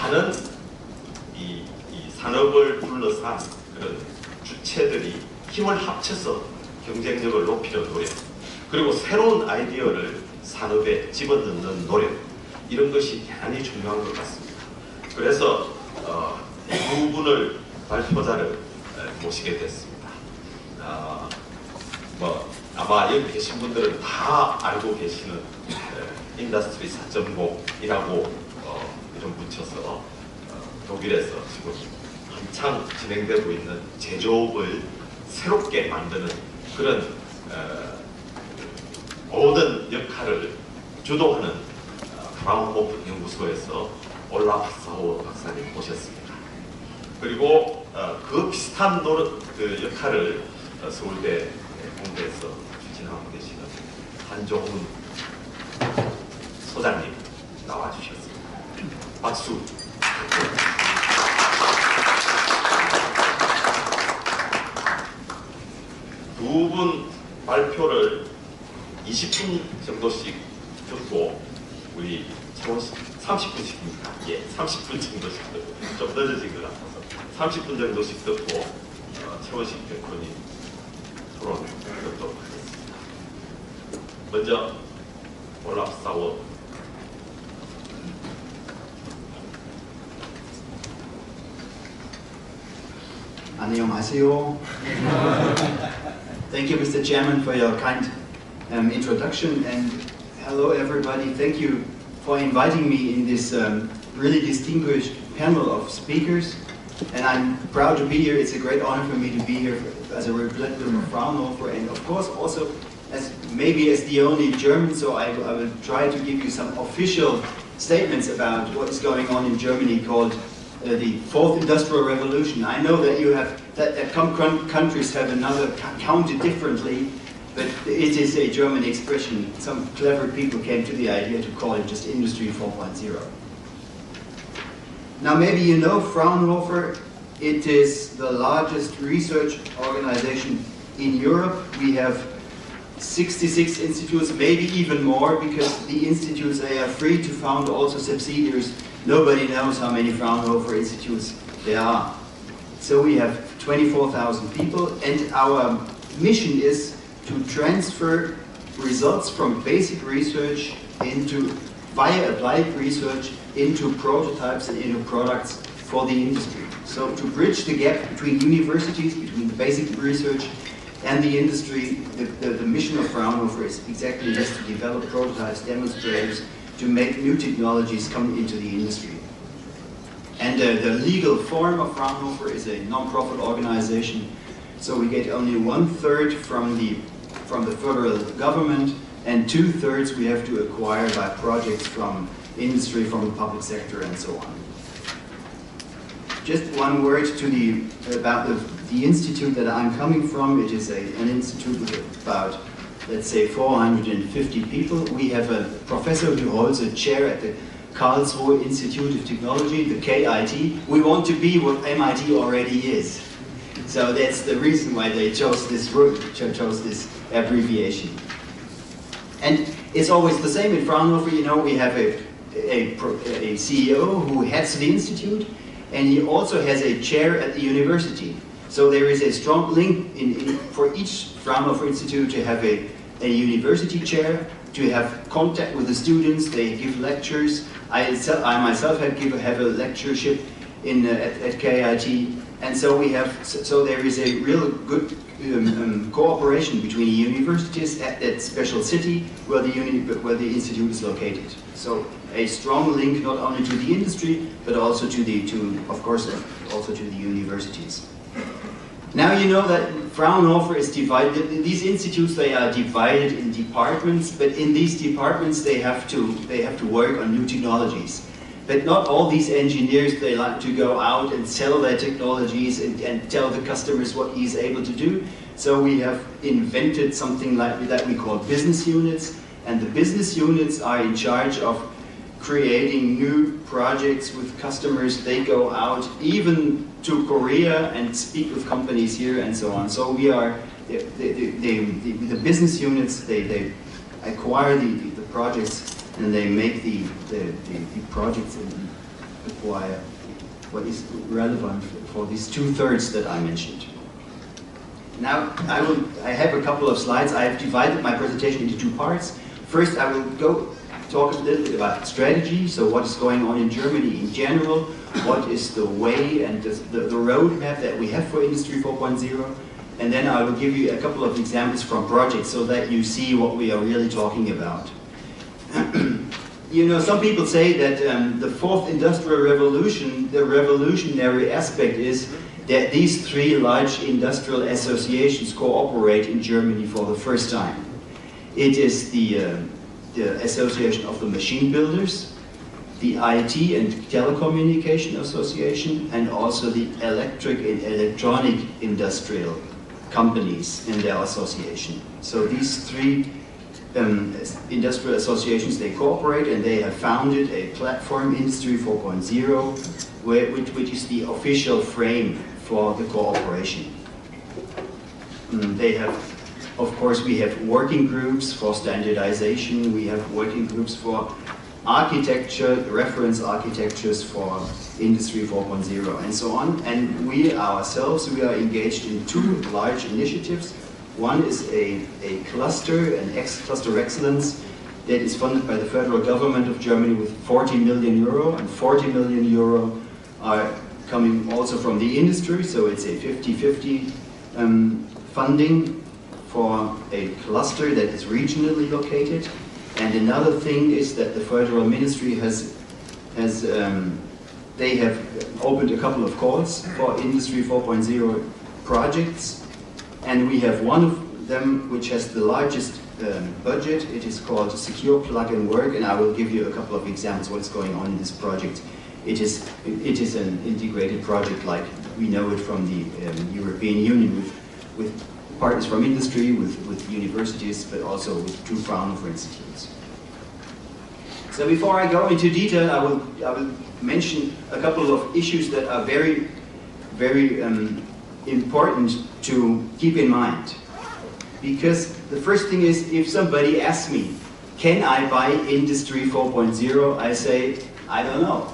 많은 이 산업을 둘러싼 그런 주체들이 힘을 합쳐서 경쟁력을 높이는 노력, 그리고 새로운 아이디어를 산업에 집어넣는 노력, 이런 것이 대단히 중요한 것 같습니다. 그래서 두 분을 발표자를 모시게 됐습니다. 아마 여기 계신 분들은 다 알고 계시는 인더스트리 4.0이라고 이름 붙여서 독일에서 지금 한창 진행되고 있는 제조업을 새롭게 만드는 그런 모든 역할을 주도하는 프라운호프 연구소에서 올라프 사워 박사님 모셨습니다. 그리고 그 비슷한 그 역할을 서울대 공대에서 추진하고 계시는 한종훈 소장님 나와주셨습니다. 박수. 두 분 발표를 20분 정도씩 듣고 우리 채원 씨 30분씩입니다. 예, 30분 정도씩 듣고 좀 늦어진 것 같아서 30분 정도씩 듣고 채원식 대표님 토론 듣도록 하겠습니다. 먼저 올라프 사워. 안녕하세요. Thank you, Mr. Chairman, for your kind introduction, and hello everybody. Thank you for inviting me in this really distinguished panel of speakers, and I'm proud to be here. It's a great honor for me to be here as a representative of Fraunhofer, and of course also as the only German, so I will try to give you some official statements about what is going on in Germany called the Fourth Industrial Revolution. I know that you have that countries have another counted differently, but it is a German expression. Some clever people came to the idea to call it just Industry 4.0. Now maybe you know Fraunhofer. It is the largest research organization in Europe. We have 66 institutes, maybe even more, because the institutes, they are free to found also subsidiaries. Nobody knows how many Fraunhofer institutes there are. So we have 24,000 people, and our mission is to transfer results from basic research via applied research into prototypes and into products for the industry. So to bridge the gap between universities, between the basic research and the industry, the mission of Fraunhofer is exactly this: to develop prototypes, demonstrators, to make new technologies come into the industry. And the legal form of Fraunhofer is a non-profit organization, so we get only 1/3 from the federal government, and 2/3 we have to acquire by projects from industry, from the public sector, and so on. Just one word about the institute that I'm coming from. It is an institute with about, let's say, 450 people. We have a professor who holds a chair at the Karlsruhe Institute of Technology, the KIT. We want to be what MIT already is. So that's the reason why they chose this abbreviation. And it's always the same in Fraunhofer. You know, we have a CEO who heads the institute, and he also has a chair at the university. So there is a strong link for each Fraunhofer Institute to have a university chair, to have contact with the students. They give lectures. I myself have a lectureship at KIT, and so there is a real good cooperation between the universities at that special city where the institute is located. So a strong link not only to the industry but also of course also to the universities. Now you know that Fraunhofer is divided. These institutes, they are divided in departments, but in these departments they have to work on new technologies. But not all these engineers, they like to go out and sell their technologies and tell the customers what he's able to do. So we have invented something like that we call business units, and the business units are in charge of creating new projects with customers. They go out even to Korea and speak with companies here and so on. So we are the business units. They acquire the projects and they make the projects acquire what is relevant for these 2/3 that I mentioned. Now, I have a couple of slides. I have divided my presentation into 2 parts. First, I will talk a little bit about strategy, so what is going on in Germany in general, what is the way and the roadmap that we have for Industry 4.0, and then I will give you a couple of examples from projects so that you see what we are really talking about. You know, some people say that the 4th industrial revolution, the revolutionary aspect is that these 3 large industrial associations cooperate in Germany for the first time. It is the Association of the Machine Builders, the IT and Telecommunication Association, and also the Electric and Electronic Industrial Companies in their association. So these 3 industrial associations, they cooperate, and they have founded a platform, Industry 4.0, which is the official frame for the cooperation. They have, of course, we have working groups for standardization, we have working groups for architecture, reference architectures for Industry 4.0, and so on. And we ourselves, we are engaged in 2 large initiatives. One is a cluster, an cluster excellence, that is funded by the federal government of Germany with 40 million euro, and 40 million euro are coming also from the industry, so it's a 50-50 funding for a cluster that is regionally located. And another thing is that the federal ministry they have opened a couple of calls for Industry 4.0 projects, and we have one of them which has the largest budget. It is called Secure Plug and Work, and I will give you a couple of examples what's going on in this project. It is an integrated project like we know it from the European Union with partners from industry, with universities, but also with 2 Fraunhofer institutes. So before I go into detail, I will mention a couple of issues that are very, very important to keep in mind. Because the first thing is, if somebody asks me, can I buy Industry 4.0? I say, I don't know.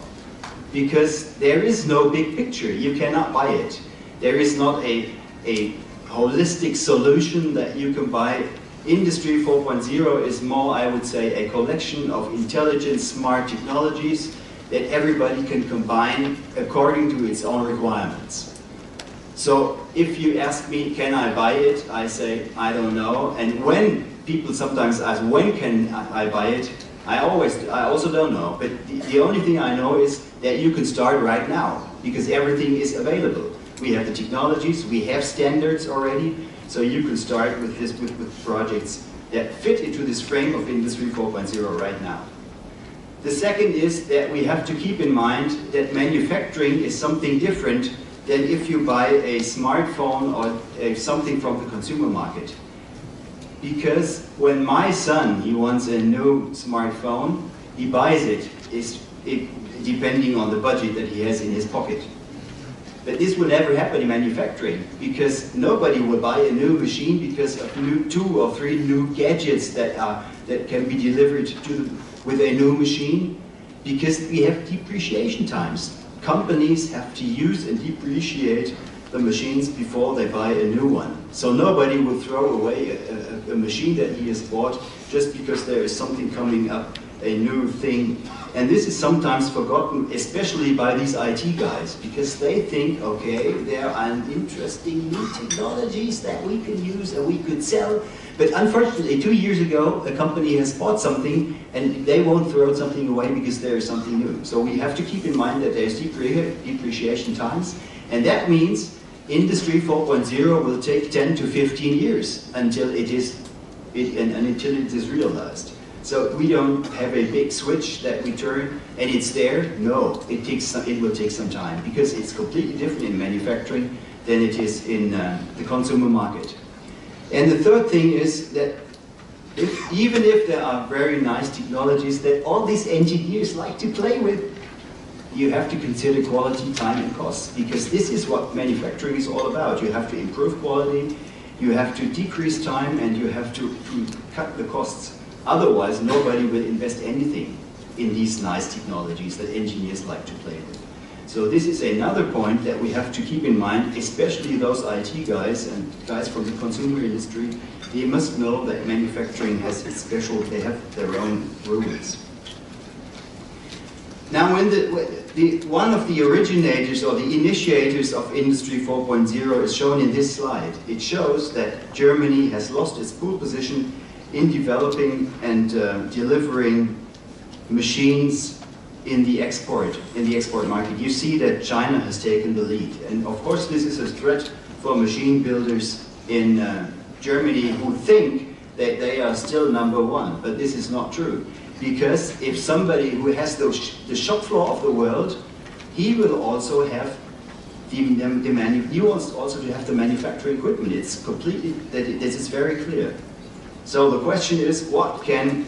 Because there is no big picture, you cannot buy it. There is not a holistic solution that you can buy. Industry 4.0 is more, I would say, a collection of intelligent, smart technologies that everybody can combine according to its own requirements. So if you ask me, can I buy it? I say, I don't know. And when people sometimes ask, when can I buy it? I also don't know. But the only thing I know is that you can start right now, because everything is available. We have the technologies, we have standards already, so you can start with projects that fit into this frame of Industry 4.0 right now. The second is that we have to keep in mind that manufacturing is something different than if you buy a smartphone or something from the consumer market. Because when my son, he wants a new smartphone, he buys it, depending on the budget that he has in his pocket. But this will never happen in manufacturing, because nobody will buy a new machine because of 2 or 3 new gadgets that can be delivered with a new machine, because we have depreciation times. Companies have to use and depreciate the machines before they buy a new one. So nobody will throw away a machine that he has bought just because there is something coming up, a new thing. And this is sometimes forgotten, especially by these IT guys, because they think, okay, there are interesting new technologies that we can use and we could sell. But unfortunately, 2 years ago, a company has bought something and they won't throw something away because there is something new. So we have to keep in mind that there's depreciation times, and that means Industry 4.0 will take 10 to 15 years until it is realized. So we don't have a big switch that we turn and it's there. No, it will take some time, because it's completely different in manufacturing than it is in the consumer market. And the third thing is that even if there are very nice technologies that all these engineers like to play with, you have to consider quality, time and costs, because this is what manufacturing is all about. You have to improve quality, you have to decrease time, and you have to cut the costs. Otherwise, nobody will invest anything. in these nice technologies that engineers like to play with. So this is another point that we have to keep in mind, especially those IT guys and guys from the consumer industry. They must know that manufacturing has its special, they have their own rules. Now, when one of the originators or the initiators of Industry 4.0 is shown in this slide, it shows that Germany has lost its pole position in developing and delivering machines in the export market. You see that China has taken the lead, and of course this is a threat for machine builders in Germany who think that they are still number one, but this is not true. Because if somebody who has the shop floor of the world, he will also have he wants also to have the manufacturing equipment. It's completely, this is very clear. So the question is, what can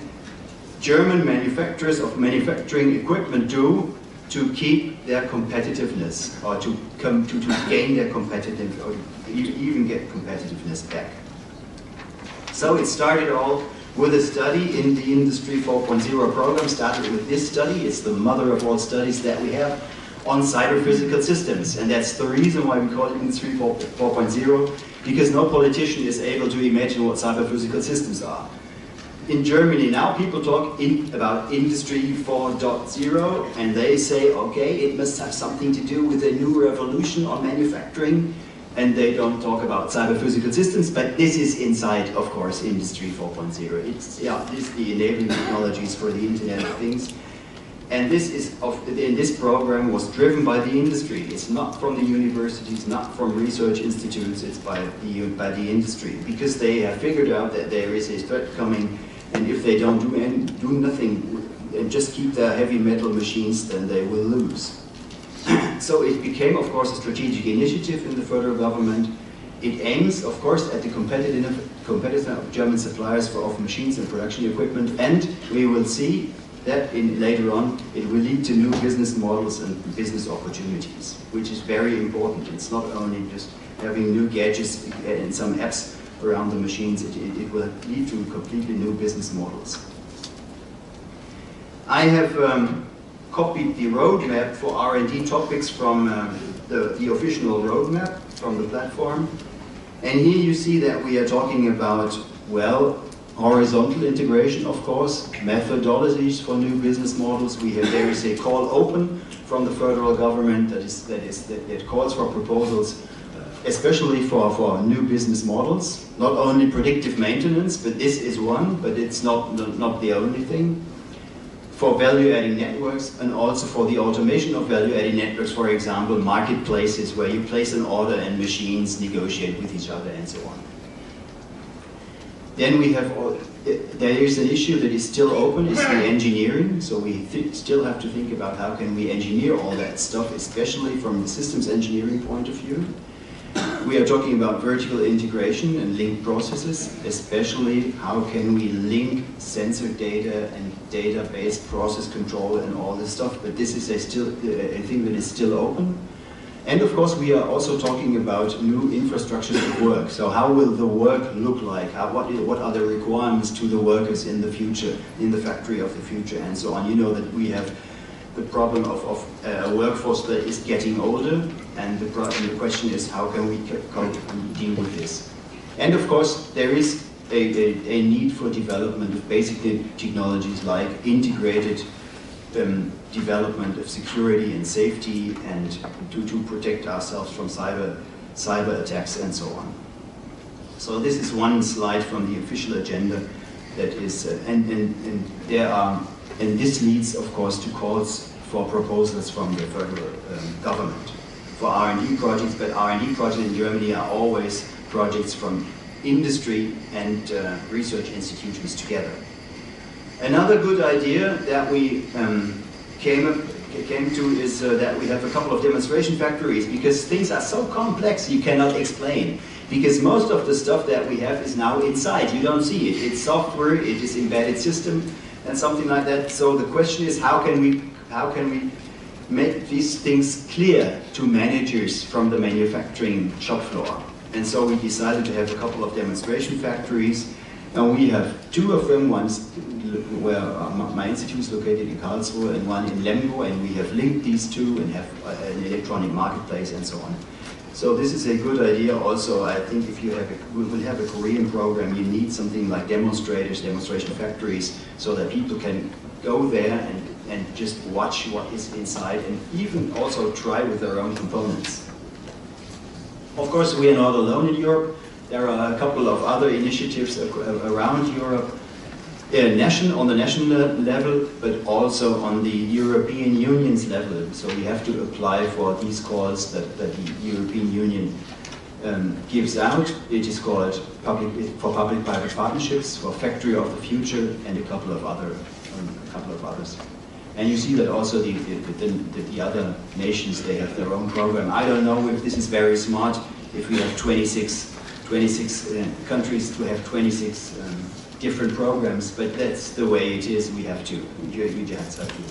German manufacturers of manufacturing equipment do to keep their competitiveness, or to gain their competitiveness, or even get competitiveness back? So it started all with a study in the Industry 4.0 program. Started with this study. It's the mother of all studies that we have on cyber-physical systems, and that's the reason why we call it Industry 4.0, because no politician is able to imagine what cyber-physical systems are. In Germany now, people talk about Industry 4.0, and they say, okay, it must have something to do with a new revolution on manufacturing, and they don't talk about cyber-physical systems, but this is inside, of course, Industry 4.0. It's the enabling technologies for the Internet of Things. And this program was driven by the industry. It's not from the universities, not from research institutes, it's by the industry, because they have figured out that there is a threat coming, and if they don't do nothing and just keep their heavy metal machines, then they will lose. So it became, of course, a strategic initiative in the federal government. It aims, of course, at the competitiveness of German suppliers of machines and production equipment, and we will see that later on it will lead to new business models and business opportunities, which is very important. It's not only just having new gadgets and some apps around the machines, it will lead to completely new business models. I have copied the roadmap for R&D topics from the official roadmap from the platform. And here you see that we are talking about, well, horizontal integration, of course, methodologies for new business models. There is a call open from the federal government that calls for proposals, especially for new business models. Not only predictive maintenance, but this is one, but it's not the only thing. For value-adding networks, and also for the automation of value-adding networks, for example, marketplaces where you place an order and machines negotiate with each other and so on. Then we have, there is an issue that is still open, it's the engineering. So we still have to think about how can we engineer all that stuff, especially from the systems engineering point of view. We are talking about vertical integration and linked processes, especially how can we link sensor data and database process control and all this stuff, but this is still a thing that is still open. And of course we are also talking about new infrastructures of work. So how will the work look like? What are the requirements to the workers in the future, in the factory of the future and so on? You know that we have the problem of a workforce that is getting older, and the question is how can we deal with this? And of course there is a need for development of basic technologies like integrated development of security and safety, and to protect ourselves from cyber attacks and so on. So this is one slide from the official agenda that is, and this leads of course to calls for proposals from the federal government for R&D projects, but R&D projects in Germany are always projects from industry and research institutions together. Another good idea that we came to is that we have a couple of demonstration factories, because things are so complex you cannot explain. Because most of the stuff that we have is now inside, you don't see it. It's software, it is embedded system and something like that. So the question is how can we make these things clear to managers from the manufacturing shop floor? And so we decided to have a couple of demonstration factories. And we have two of them, one's where my institute is located in Karlsruhe and one in Lemgo, and we have linked these two and have an electronic marketplace and so on. So this is a good idea also. I think if you have we will have a Korean program, you need something like demonstrators, demonstration factories, so that people can go there and just watch what is inside and even also try with their own components. Of course, we are not alone in Europe. There are a couple of other initiatives around Europe, on the national level, but also on the European Union's level. So we have to apply for these calls that the European Union gives out. It is called Public-Private Partnerships, for Factory of the Future, and a couple of others. And you see that also the other nations, they have their own program. I don't know if this is very smart, if we have 26 countries to have 26 different programs, but that's the way it is. You just have to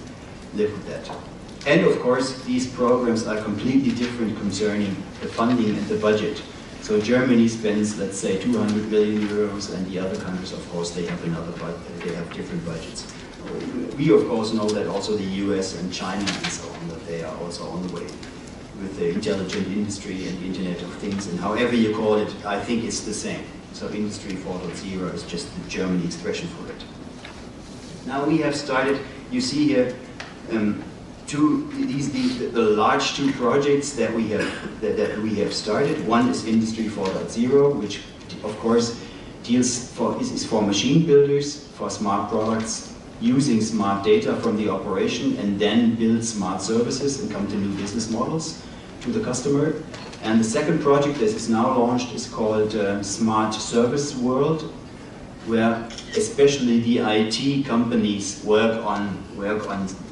live with that. And of course, these programs are completely different concerning the funding and the budget. So Germany spends, let's say, 200 million euros, and the other countries, of course, they have they have different budgets. We, of course, know that also the US and China and so on, that they are also on the way with the intelligent industry and the Internet of Things, and however you call it, I think it's the same. So Industry 4.0 is just the German expression for it. Now we have started, you see here, the large two projects that we have started. One is Industry 4.0, which of course is for machine builders, for smart products, using smart data from the operation and then build smart services and come to new business models to the customer. And the second project that is now launched is called Smart Service World, where especially the IT companies work on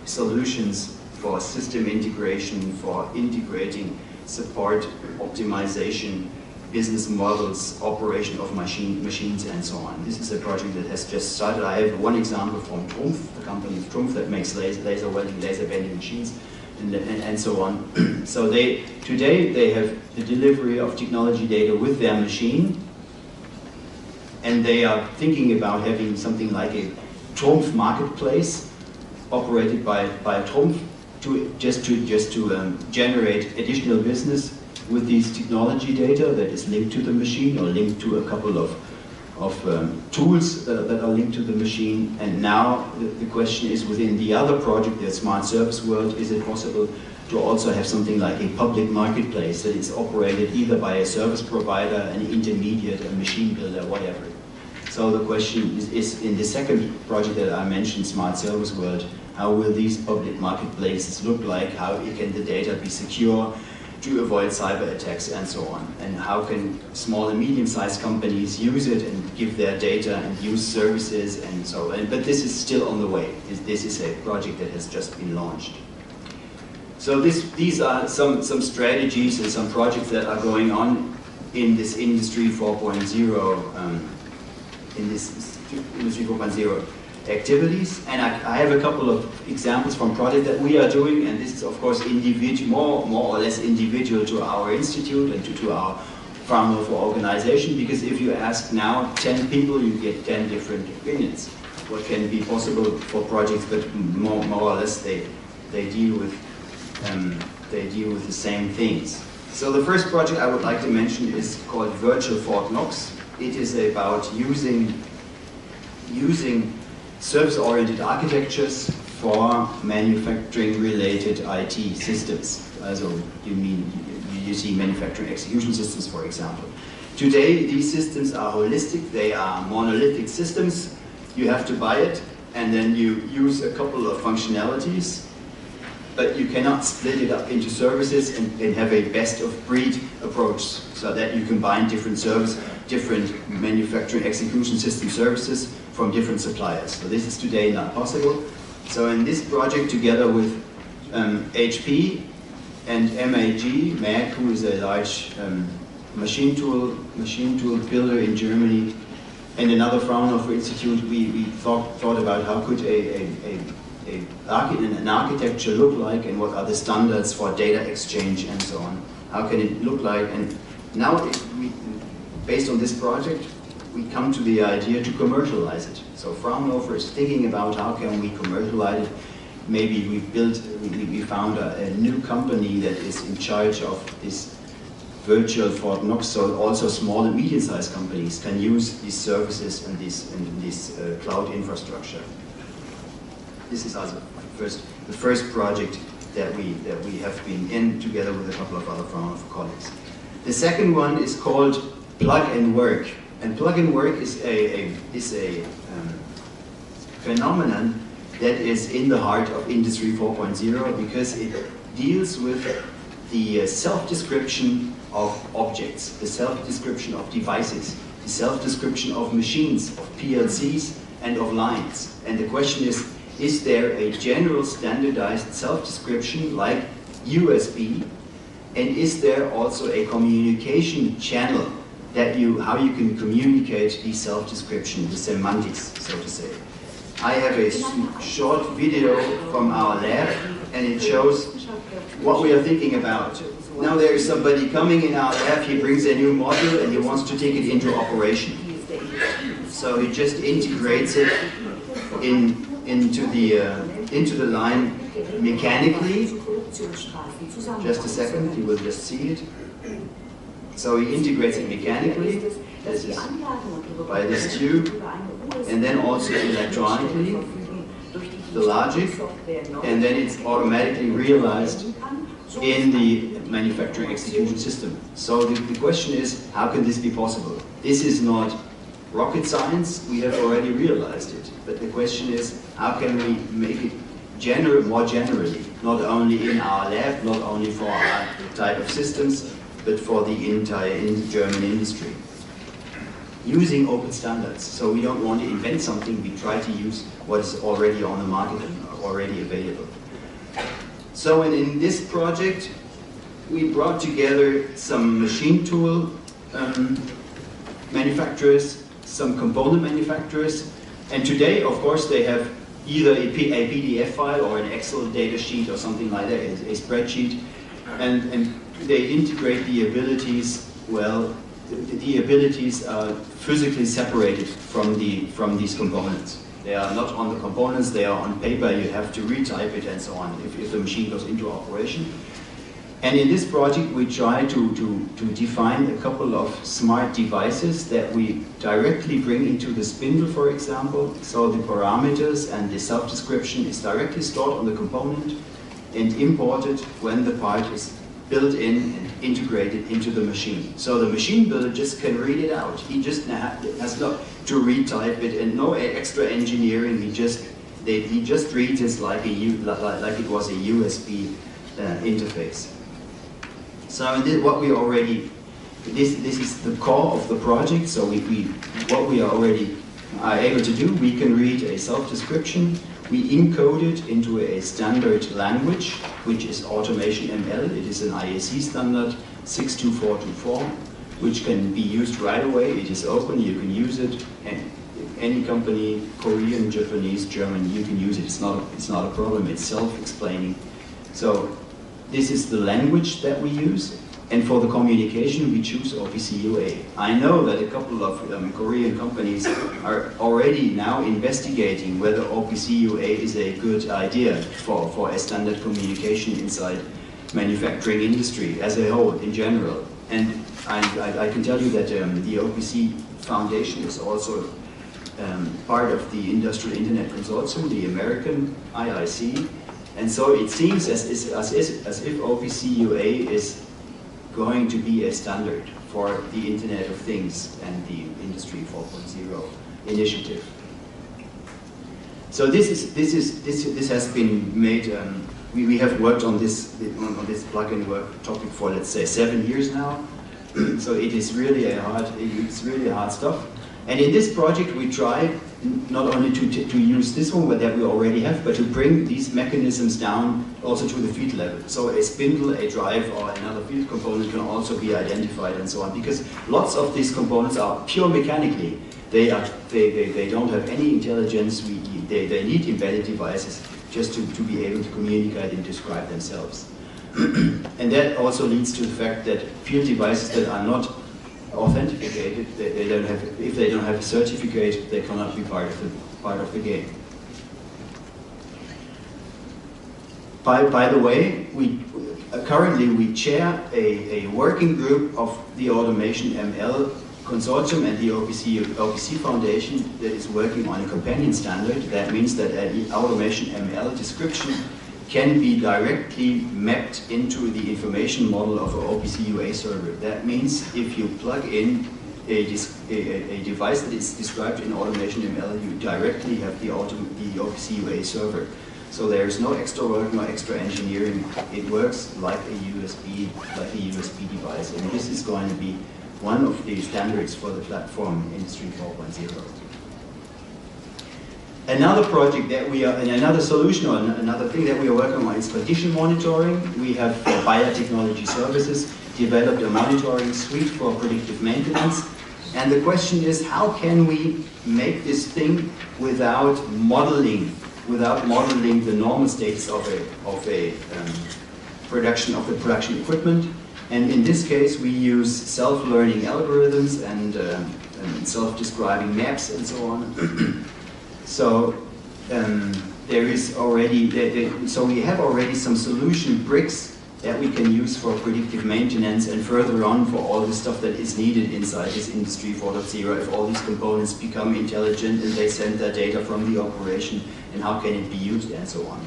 solutions for system integration, for integrating support, optimization, business models, operation of machines, and so on. This is a project that has just started. I have one example from Trumpf, the company of Trumpf that makes laser welding, laser bending machines, and so on. So today they have the delivery of technology data with their machine, and they are thinking about having something like a Trumpf marketplace operated by Trumpf just to generate additional business with these technology data that is linked to the machine or linked to a couple of tools that are linked to the machine. And now the question is, within the other project, the Smart Service World, is it possible to also have something like a public marketplace that is operated either by a service provider, an intermediate, a machine builder, whatever. So the question is in the second project that I mentioned, Smart Service World, how will these public marketplaces look like? How can the data be secure to avoid cyber attacks and so on? And how can small and medium-sized companies use it and give their data and use services and so on? But this is still on the way. This is a project that has just been launched. So these are some strategies and some projects that are going on in this Industry 4.0, in this Industry 4.0 activities. And I have a couple of examples from projects that we are doing, and this is of course more or less individual to our institute and to our Fraunhofer organization, because if you ask now 10 people, you get 10 different opinions. What can be possible for projects, but more or less they deal with the same things. So the first project I would like to mention is called Virtual Fort Knox. It is about using service-oriented architectures for manufacturing-related IT systems. Also, you see manufacturing execution systems, for example. Today, these systems are holistic. They are monolithic systems. You have to buy it, and then you use a couple of functionalities, but you cannot split it up into services and have a best-of-breed approach, so that you combine different manufacturing execution system services from different suppliers. So this is today not possible. So in this project, together with HP and MAG, who is a large machine tool builder in Germany, and another Fraunhofer Institute, we thought about how could an architecture look like, and what are the standards for data exchange and so on. How can it look like? And now, based on this project, we come to the idea to commercialize it. So Fraunhofer is thinking about how can we commercialize it. Maybe we found a new company that is in charge of this virtual Fort Knox, so also small and medium-sized companies can use these services and this cloud infrastructure. This is also the first project that we have been in together with a couple of other Fraunhofer colleagues. The second one is called Plug and Work, and Plug and Work is a phenomenon that is in the heart of Industry 4.0 because it deals with the self-description of objects, the self-description of devices, the self-description of machines, of PLCs and of lines. And the question is there a general standardized self-description like USB, and is there also a communication channel that how you can communicate the self-description, the semantics, so to say. I have a short video from our lab, and it shows what we are thinking about. Now there is somebody coming in our lab, he brings a new module and he wants to take it into operation. So he just integrates it into the line mechanically. Just a second, you will just see it. So he integrates it mechanically, this is by this tube, and then also electronically, the logic, and then it's automatically realized in the manufacturing execution system. So the question is, how can this be possible? This is not rocket science, we have already realized it. But the question is, how can we make it more generally, not only in our lab, not only for our type of systems, but for the entire German industry. Using open standards. So we don't want to invent something, we try to use what is already on the market and already available. So in this project, we brought together some machine tool manufacturers, some component manufacturers, and today, of course, they have either a PDF file or an Excel data sheet or something like that, a spreadsheet, and they integrate the abilities, well, the abilities are physically separated from these components. They are not on the components, they are on paper, you have to retype it and so on if the machine goes into operation. And in this project we try to define a couple of smart devices that we directly bring into the spindle, for example. So the parameters and the self-description is directly stored on the component and imported when the part is built in and integrated into the machine. So the machine builder just can read it out. He just has not to retype it and no extra engineering. He just reads it like it was a USB interface. So what we already, this is the core of the project. So what we already are able to do, we can read a self-description. We encode it into a standard language, which is Automation ML. It is an IEC standard 62424, which can be used right away. It is open, you can use it. And any company, Korean, Japanese, German, you can use it. It's not a problem, it's self-explaining. So this is the language that we use. And for the communication, we choose OPC UA. I know that a couple of Korean companies are already now investigating whether OPC UA is a good idea for a standard communication inside manufacturing industry as a whole, in general. And I can tell you that the OPC Foundation is also part of the Industrial Internet Consortium, the American IIC. And so it seems as if OPC UA is going to be a standard for the Internet of Things and the Industry 4.0 initiative. So this has been made. We have worked on this plug and work topic for, let's say, 7 years now. So it is really hard stuff. And in this project we try not only to use this one that we already have, but to bring these mechanisms down also to the field level. So a spindle, a drive, or another field component can also be identified and so on, because lots of these components are pure mechanically. They don't have any intelligence. They need embedded devices just to be able to communicate and describe themselves. And that also leads to the fact that field devices that are not authenticated. They don't have, if they don't have a certificate, they cannot be part of the game. By the way, currently we chair a working group of the Automation ML Consortium and the OPC Foundation that is working on a companion standard. That means that an Automation ML description can be directly mapped into the information model of an OPC UA server. That means if you plug in a device that is described in Automation ML, you directly have the OPC UA server. So there is no extra work, no extra engineering. It works like a USB device, and this is going to be one of the standards for the platform Industry 4.0. Another project that we are, and another solution or another thing that we are working on is condition monitoring. We have Biotechnology Services developed a monitoring suite for predictive maintenance. And the question is, how can we make this thing without modeling the normal states of the production equipment? And in this case, we use self-learning algorithms and self-describing maps and so on. So there is already, so we have already some solution bricks that we can use for predictive maintenance and further on for all the stuff that is needed inside this Industry 4.0, if all these components become intelligent and they send their data from the operation, and how can it be used and so on.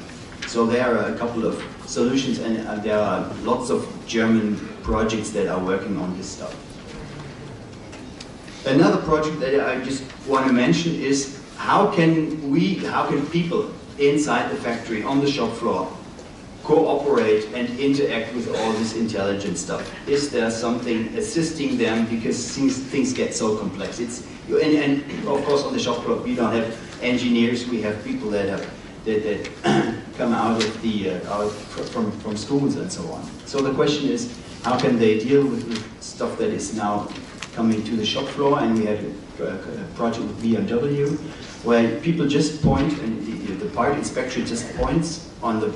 So there are a couple of solutions, and there are lots of German projects that are working on this stuff. Another project that I just want to mention is how can people inside the factory, on the shop floor, cooperate and interact with all this intelligent stuff? Is there something assisting them, because things get so complex? And of course on the shop floor we don't have engineers, we have people that come out of from schools and so on. So the question is, how can they deal with stuff that is now coming to the shop floor? And we have a project with BMW where people just point, and the part inspector just points on the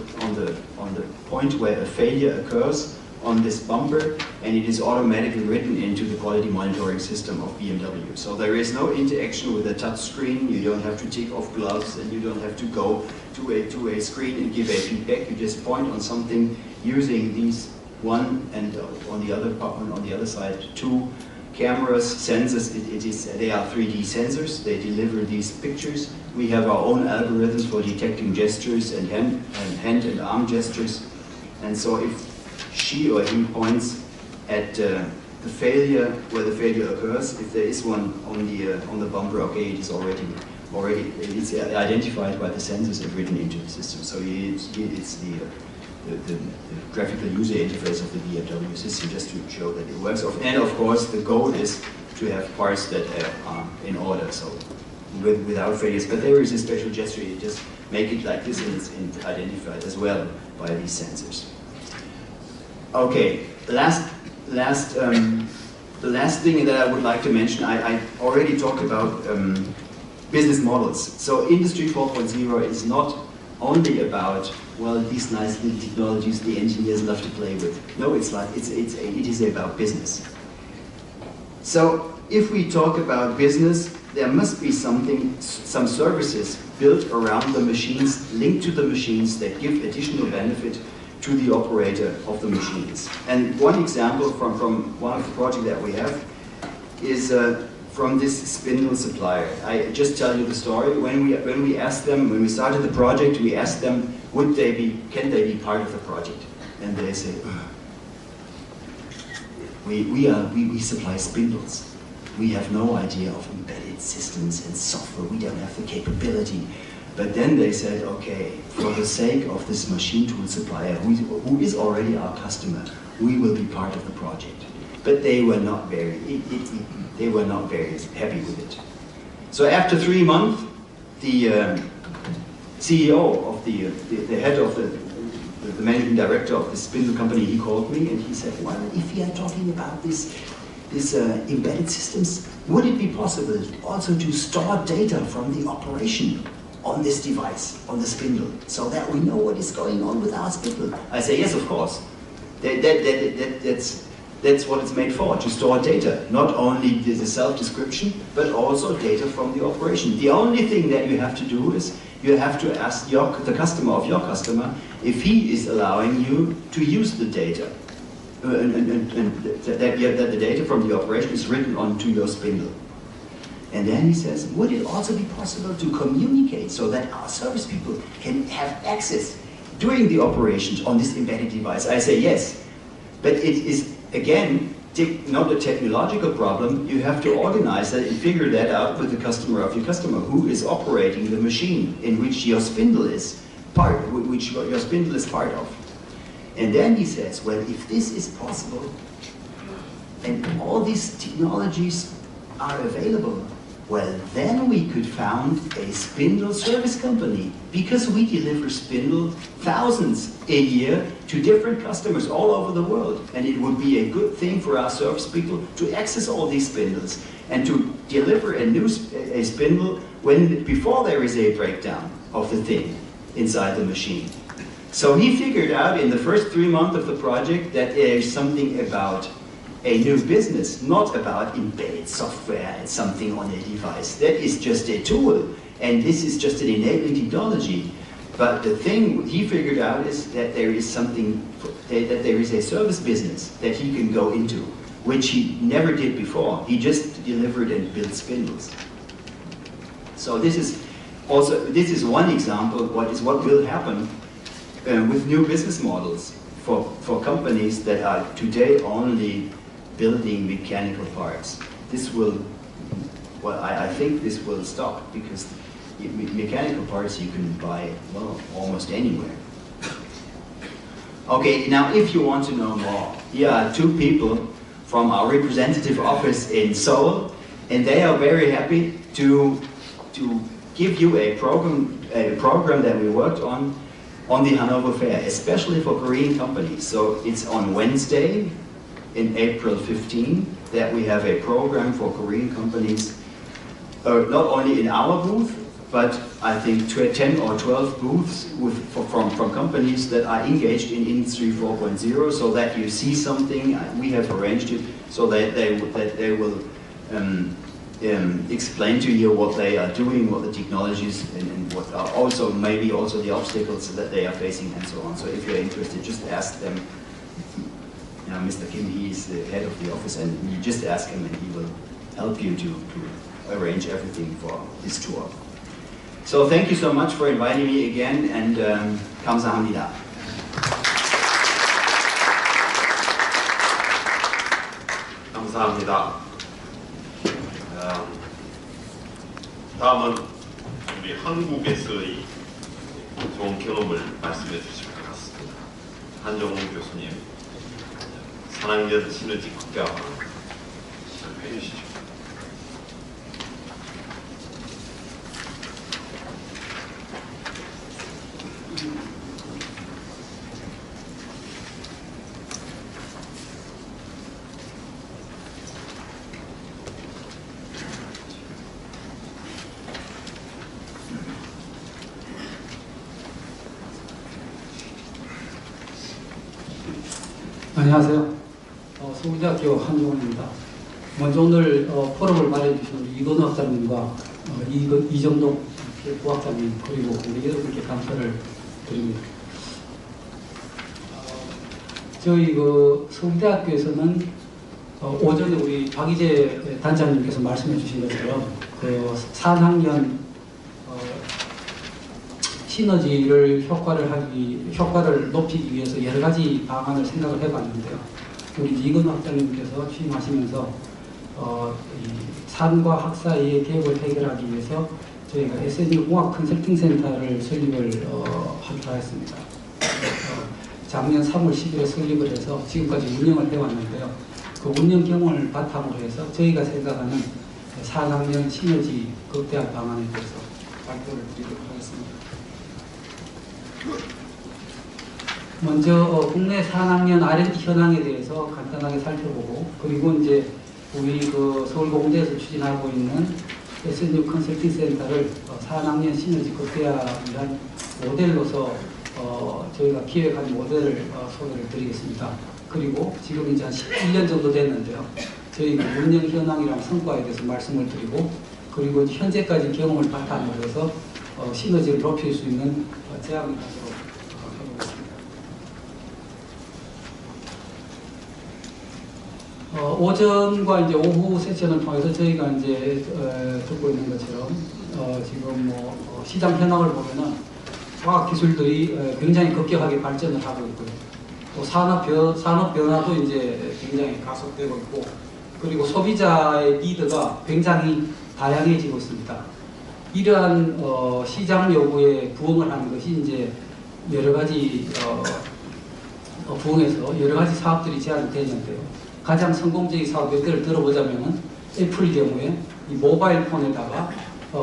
point where a failure occurs on this bumper, and it is automatically written into the quality monitoring system of BMW. So there is no interaction with a touch screen. You don't have to take off gloves, and you don't have to go to a screen and give a feedback. You just point on something using these one, and on the other side two cameras, sensors. They are 3D sensors. They deliver these pictures. We have our own algorithms for detecting gestures and hand and arm gestures. And so if she or he points at the failure, where the failure occurs, if there is one on the bumper, okay, it is already it's identified by the sensors and written into the system. So it's the graphical user interface of the BMW system, just to show that it works. And of course, the goal is to have parts that are in order, so without failures. But there is a special gesture. You just make it like this, and it's identified as well by these sensors. Okay, the last thing that I would like to mention, I already talked about business models. So Industry 4.0 is not only about, well, these nice little technologies the engineers love to play with. No, it is about business. So if we talk about business, there must be some services built around the machines, linked to the machines, that give additional benefit to the operator of the machines. And one example from one of the projects that we have is from this spindle supplier. I just tell you the story. When we started the project, we asked them, can they be part of the project? And they say, we supply spindles. We have no idea of embedded systems and software. We don't have the capability. But then they said, okay, for the sake of this machine tool supplier, who is already our customer, we will be part of the project. But they were not very happy with it. So after 3 months, the CEO of the head of the managing director of the spindle company, he called me and he said, well, if we are talking about this embedded systems, would it be possible also to store data from the operation on this device, on the spindle, so that we know what is going on with our spindle? I say, yes, of course. That's what it's made for, to store data. Not only the self-description, but also data from the operation. The only thing that you have to do is you have to ask the customer of your customer if he is allowing you to use the data. And that the data from the operation is written onto your spindle. And then he says, would it also be possible to communicate so that our service people can have access during the operations on this embedded device? I say yes, but it is, again, not a technological problem. You have to organize that and figure that out with the customer of your customer, who is operating the machine in which your spindle is part of. And then he says, well, if this is possible, and all these technologies are available, well, then we could found a spindle service company, because we deliver spindle thousands a year to different customers all over the world. And it would be a good thing for our service people to access all these spindles and to deliver a spindle before there is a breakdown of the thing inside the machine. So he figured out in the first 3 months of the project that there is something about a new business, not about embedded software and something on a device. That is just a tool, and this is just an enabling technology. But the thing he figured out is that there is something, that there is a service business that he can go into, which he never did before. He just delivered and built spindles. So this is one example of what will happen with new business models for companies that are today only building mechanical parts. This will, well, I think this will stop, because mechanical parts you can buy, well, almost anywhere. Okay, now if you want to know more, here are 2 people from our representative office in Seoul, and they are very happy to give you a program that we worked on the Hanover Fair, especially for Korean companies. So it's on Wednesday, in April 15, that we have a program for Korean companies, not only in our booth, but I think 10 or 12 booths from companies that are engaged in Industry 4.0, so that you see something. We have arranged it so that they will explain to you what they are doing, what the technologies, and what are also maybe also the obstacles that they are facing, and so on. So if you're interested, just ask them. Mr. Kim, he is the head of the office, and you just ask him and he will help you to arrange everything for this tour. So thank you so much for inviting me again, and 감사합니다. 감사합니다. 다음은 우리 한국에서의 좋은 경험을 말씀해 주실 것 같습니다. 한정훈 교수님, 산학년 시너지 국가 발표해 주시죠. 안녕하세요. 서울대학교 한종훈입니다. 먼저 오늘 포럼을 마련해주신 우리 이건우 학장님과 이정동 부학장님, 그리고 우리 여러분께 감사를 드립니다. 저희 서울대학교에서는 오전에 우리 박희재 단장님께서 말씀해 주신 것처럼 4학년 시너지를 효과를 높이기 위해서 여러 가지 방안을 생각을 해봤는데요. 우리 이건우 학장님께서 취임하시면서 산과 학 사이의 갭을 해결하기 위해서 저희가 SNU 공학 컨설팅 센터를 설립을 하기로 했습니다. 작년 3월 10일에 설립을 해서 지금까지 운영을 해왔는데요. 그 운영 경험을 바탕으로 해서 저희가 생각하는 4학년 시너지 극대화 방안에 대해서 발표를 드리도록 하겠습니다. 먼저 국내 4학년 R&D 현황에 대해서 간단하게 살펴보고, 그리고 이제 우리 서울공대에서 추진하고 있는 SNU 컨설팅 센터를 4학년 시너지 극대화를 위한 모델로서 저희가 기획한 모델을 소개를 드리겠습니다. 그리고 지금 이제 한 11년 정도 됐는데요. 저희 운영 현황이랑 성과에 대해서 말씀을 드리고, 그리고 이제 현재까지 경험을 바탕으로 해서 시너지를 높일 수 있는 제안을 하도록 해보겠습니다. 오전과 이제 오후 세션을 통해서 저희가 이제 듣고 있는 것처럼 지금 시장 현황을 보면은 과학 기술들이 굉장히 급격하게 발전을 하고 있고요. 또 산업 변화도 이제 굉장히 가속되고 있고, 그리고 소비자의 니드가 굉장히 다양해지고 있습니다. 이러한 시장 요구에 부응을 하는 것이 이제 여러 가지 부응해서 여러 가지 사업들이 제안이 되는데요. 가장 성공적인 사업 몇 개를 들어보자면은 애플 경우에 이 모바일 폰에다가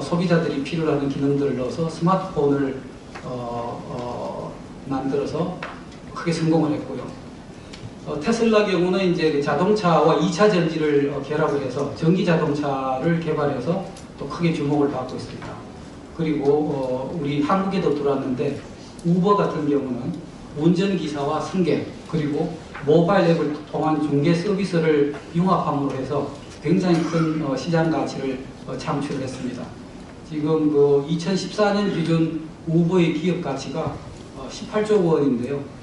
소비자들이 필요로 하는 기능들을 넣어서 스마트폰을 만들어서 크게 성공을 했고요. 테슬라 경우는 이제 그 자동차와 2차 전지를 결합을 해서 전기 자동차를 개발해서 또 크게 주목을 받고 있습니다. 그리고 우리 한국에도 들어왔는데 우버 같은 경우는 운전기사와 승객 그리고 모바일 앱을 통한 중개 서비스를 융합함으로 해서 굉장히 큰 시장 가치를 창출을 했습니다. 지금 그 2014년 기준 우버의 기업 가치가 18조 원인데요.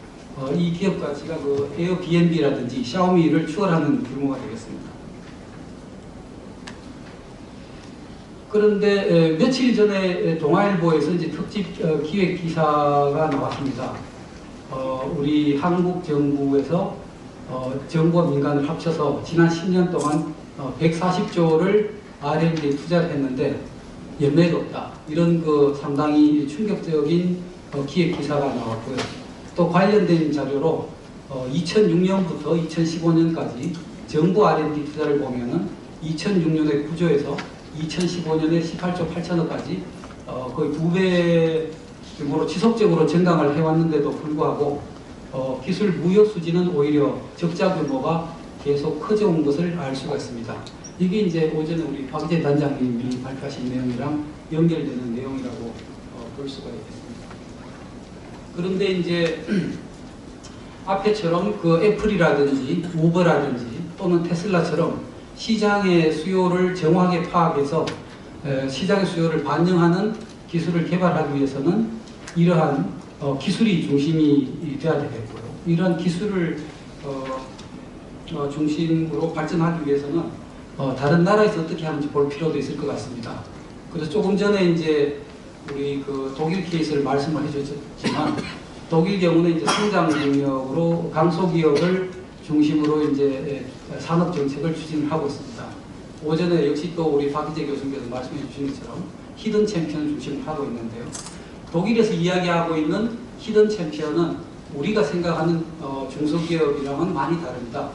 이 기업 가치가 그 에어비앤비라든지 샤오미를 추월하는 규모가 되겠습니다. 그런데 며칠 전에 동아일보에서 이제 특집 기획 기사가 나왔습니다. 우리 한국 정부에서 정부와 민간을 합쳐서 지난 10년 동안 140조를 R&D에 투자를 했는데 연매가 없다. 이런 그 상당히 충격적인 기획 기사가 나왔고요. 또 관련된 자료로 2006년부터 2015년까지 정부 R&D 투자를 보면은 2006년에 9조에서 2015년에 18조 8천억까지 거의 2배 규모로 지속적으로 증강을 해왔는데도 불구하고 기술 무역 수지는 오히려 적자 규모가 계속 커져온 것을 알 수가 있습니다. 이게 이제 오전에 우리 박재 단장님이 발표하신 내용이랑 연결되는 내용이라고 볼 수가 있겠습니다. 그런데 이제 앞에처럼 그 애플이라든지 우버라든지 또는 테슬라처럼 시장의 수요를 정확하게 파악해서 시장의 수요를 반영하는 기술을 개발하기 위해서는 이러한 기술이 중심이 돼야 되겠고요. 이러한 기술을 중심으로 발전하기 위해서는 다른 나라에서 어떻게 하는지 볼 필요도 있을 것 같습니다. 그래서 조금 전에 이제 우리 그 독일 케이스를 말씀을 해주셨지만 독일 경우는 이제 성장 동력으로 강소기업을 중심으로 이제 산업 정책을 추진하고 있습니다. 오전에 역시 또 우리 박희재 교수님께서 말씀해 주신 것처럼 히든 챔피언을 중심으로 하고 있는데요. 독일에서 이야기하고 있는 히든 챔피언은 우리가 생각하는 중소기업이랑은 많이 다릅니다.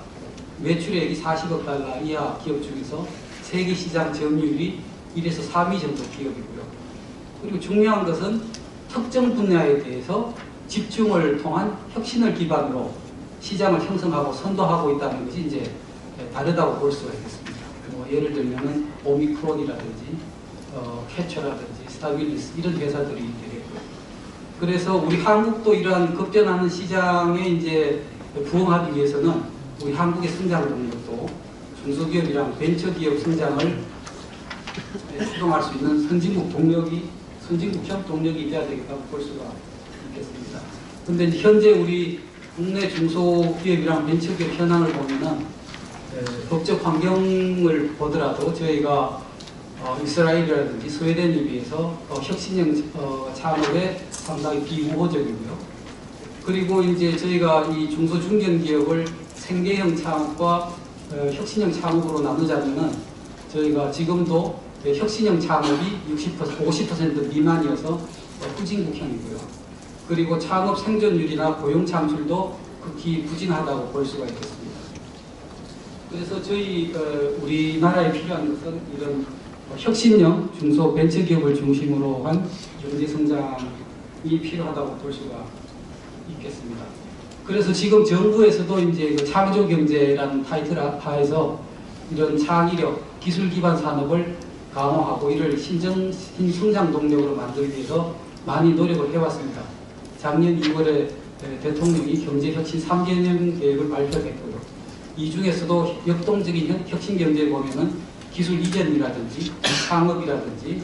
매출액이 40억 달러 이하 기업 중에서 세계 시장 점유율이 1에서 3위 정도 기업이고요. 그리고 중요한 것은 특정 분야에 대해서 집중을 통한 혁신을 기반으로 시장을 형성하고 선도하고 있다는 것이 이제 다르다고 볼 수가 있겠습니다. 예를 들면은 오미크론이라든지 캐처라든지 스타빌리스 이런 회사들이 되겠고요. 그래서 우리 한국도 이러한 급변하는 시장에 이제 부응하기 위해서는 우리 한국의 성장 동력도 중소기업이랑 벤처기업 성장을 추동할 수 있는 선진국형 동력이 돼야 되겠다고 볼 수가 있겠습니다. 그런데 현재 우리 국내 중소기업이랑 벤처기업 현황을 보면은 법적 환경을 보더라도 저희가 이스라엘이라든지 스웨덴에 비해서 혁신형 창업에 상당히 비우호적이고요. 그리고 이제 저희가 이 중소중견기업을 생계형 창업과 혁신형 창업으로 나누자면은 저희가 지금도 혁신형 창업이 50% 미만이어서 후진국형이고요. 그리고 창업 생존율이나 고용 창출도 극히 부진하다고 볼 수가 있겠습니다. 그래서 저희 우리나라에 필요한 것은 이런 혁신형 중소 벤처기업을 중심으로 한 경제 성장이 필요하다고 볼 수가 있겠습니다. 그래서 지금 정부에서도 이제 그 창조 경제라는 타이틀 하에서 이런 창의력, 기술 기반 산업을 강화하고 이를 신성장 동력으로 만들기 위해서 많이 노력을 해왔습니다. 작년 2월에 대통령이 경제혁신 3개년 계획을 발표했고요. 이 중에서도 역동적인 혁신 경제에 보면은 기술 이전이라든지 창업이라든지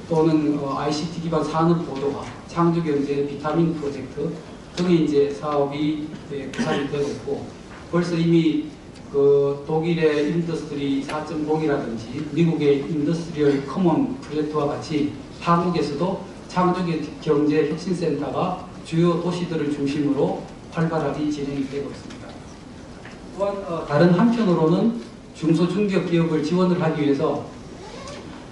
또는 ICT 기반 산업 고도화, 창조경제, 비타민 프로젝트 등의 이제 사업이 구상이 되고 있고, 벌써 이미 그 독일의 인더스트리 4.0이라든지 미국의 인더스트리얼 커먼 프로젝트와 같이 한국에서도 창조경제 혁신센터가 주요 도시들을 중심으로 활발하게 진행이 되고 있습니다. 또한 다른 한편으로는 중소중기업 기업을 지원을 하기 위해서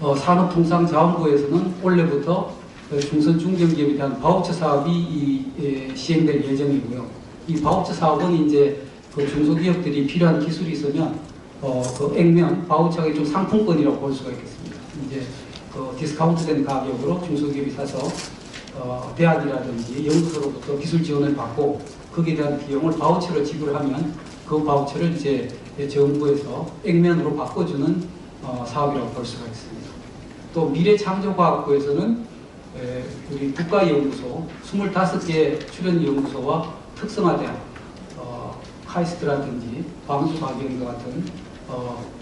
산업통상자원부에서는 올해부터 중소중견기업에 대한 바우처 사업이 시행될 예정이고요. 이 바우처 사업은 이제 그 중소기업들이 필요한 기술이 있으면 그 액면 바우처가 좀 상품권이라고 볼 수가 있겠습니다. 이제 그 디스카운트된 가격으로 중소기업이 사서 대학이라든지 연구소로부터 기술 지원을 받고 거기에 대한 비용을 바우처로 지불하면 그 바우처를 이제 정부에서 액면으로 바꿔주는 사업이라고 볼 수가 있습니다. 또 미래창조과학부에서는 우리 국가연구소 25개 출연연구소와 특성화대학, 카이스트라든지 광주과학연과 같은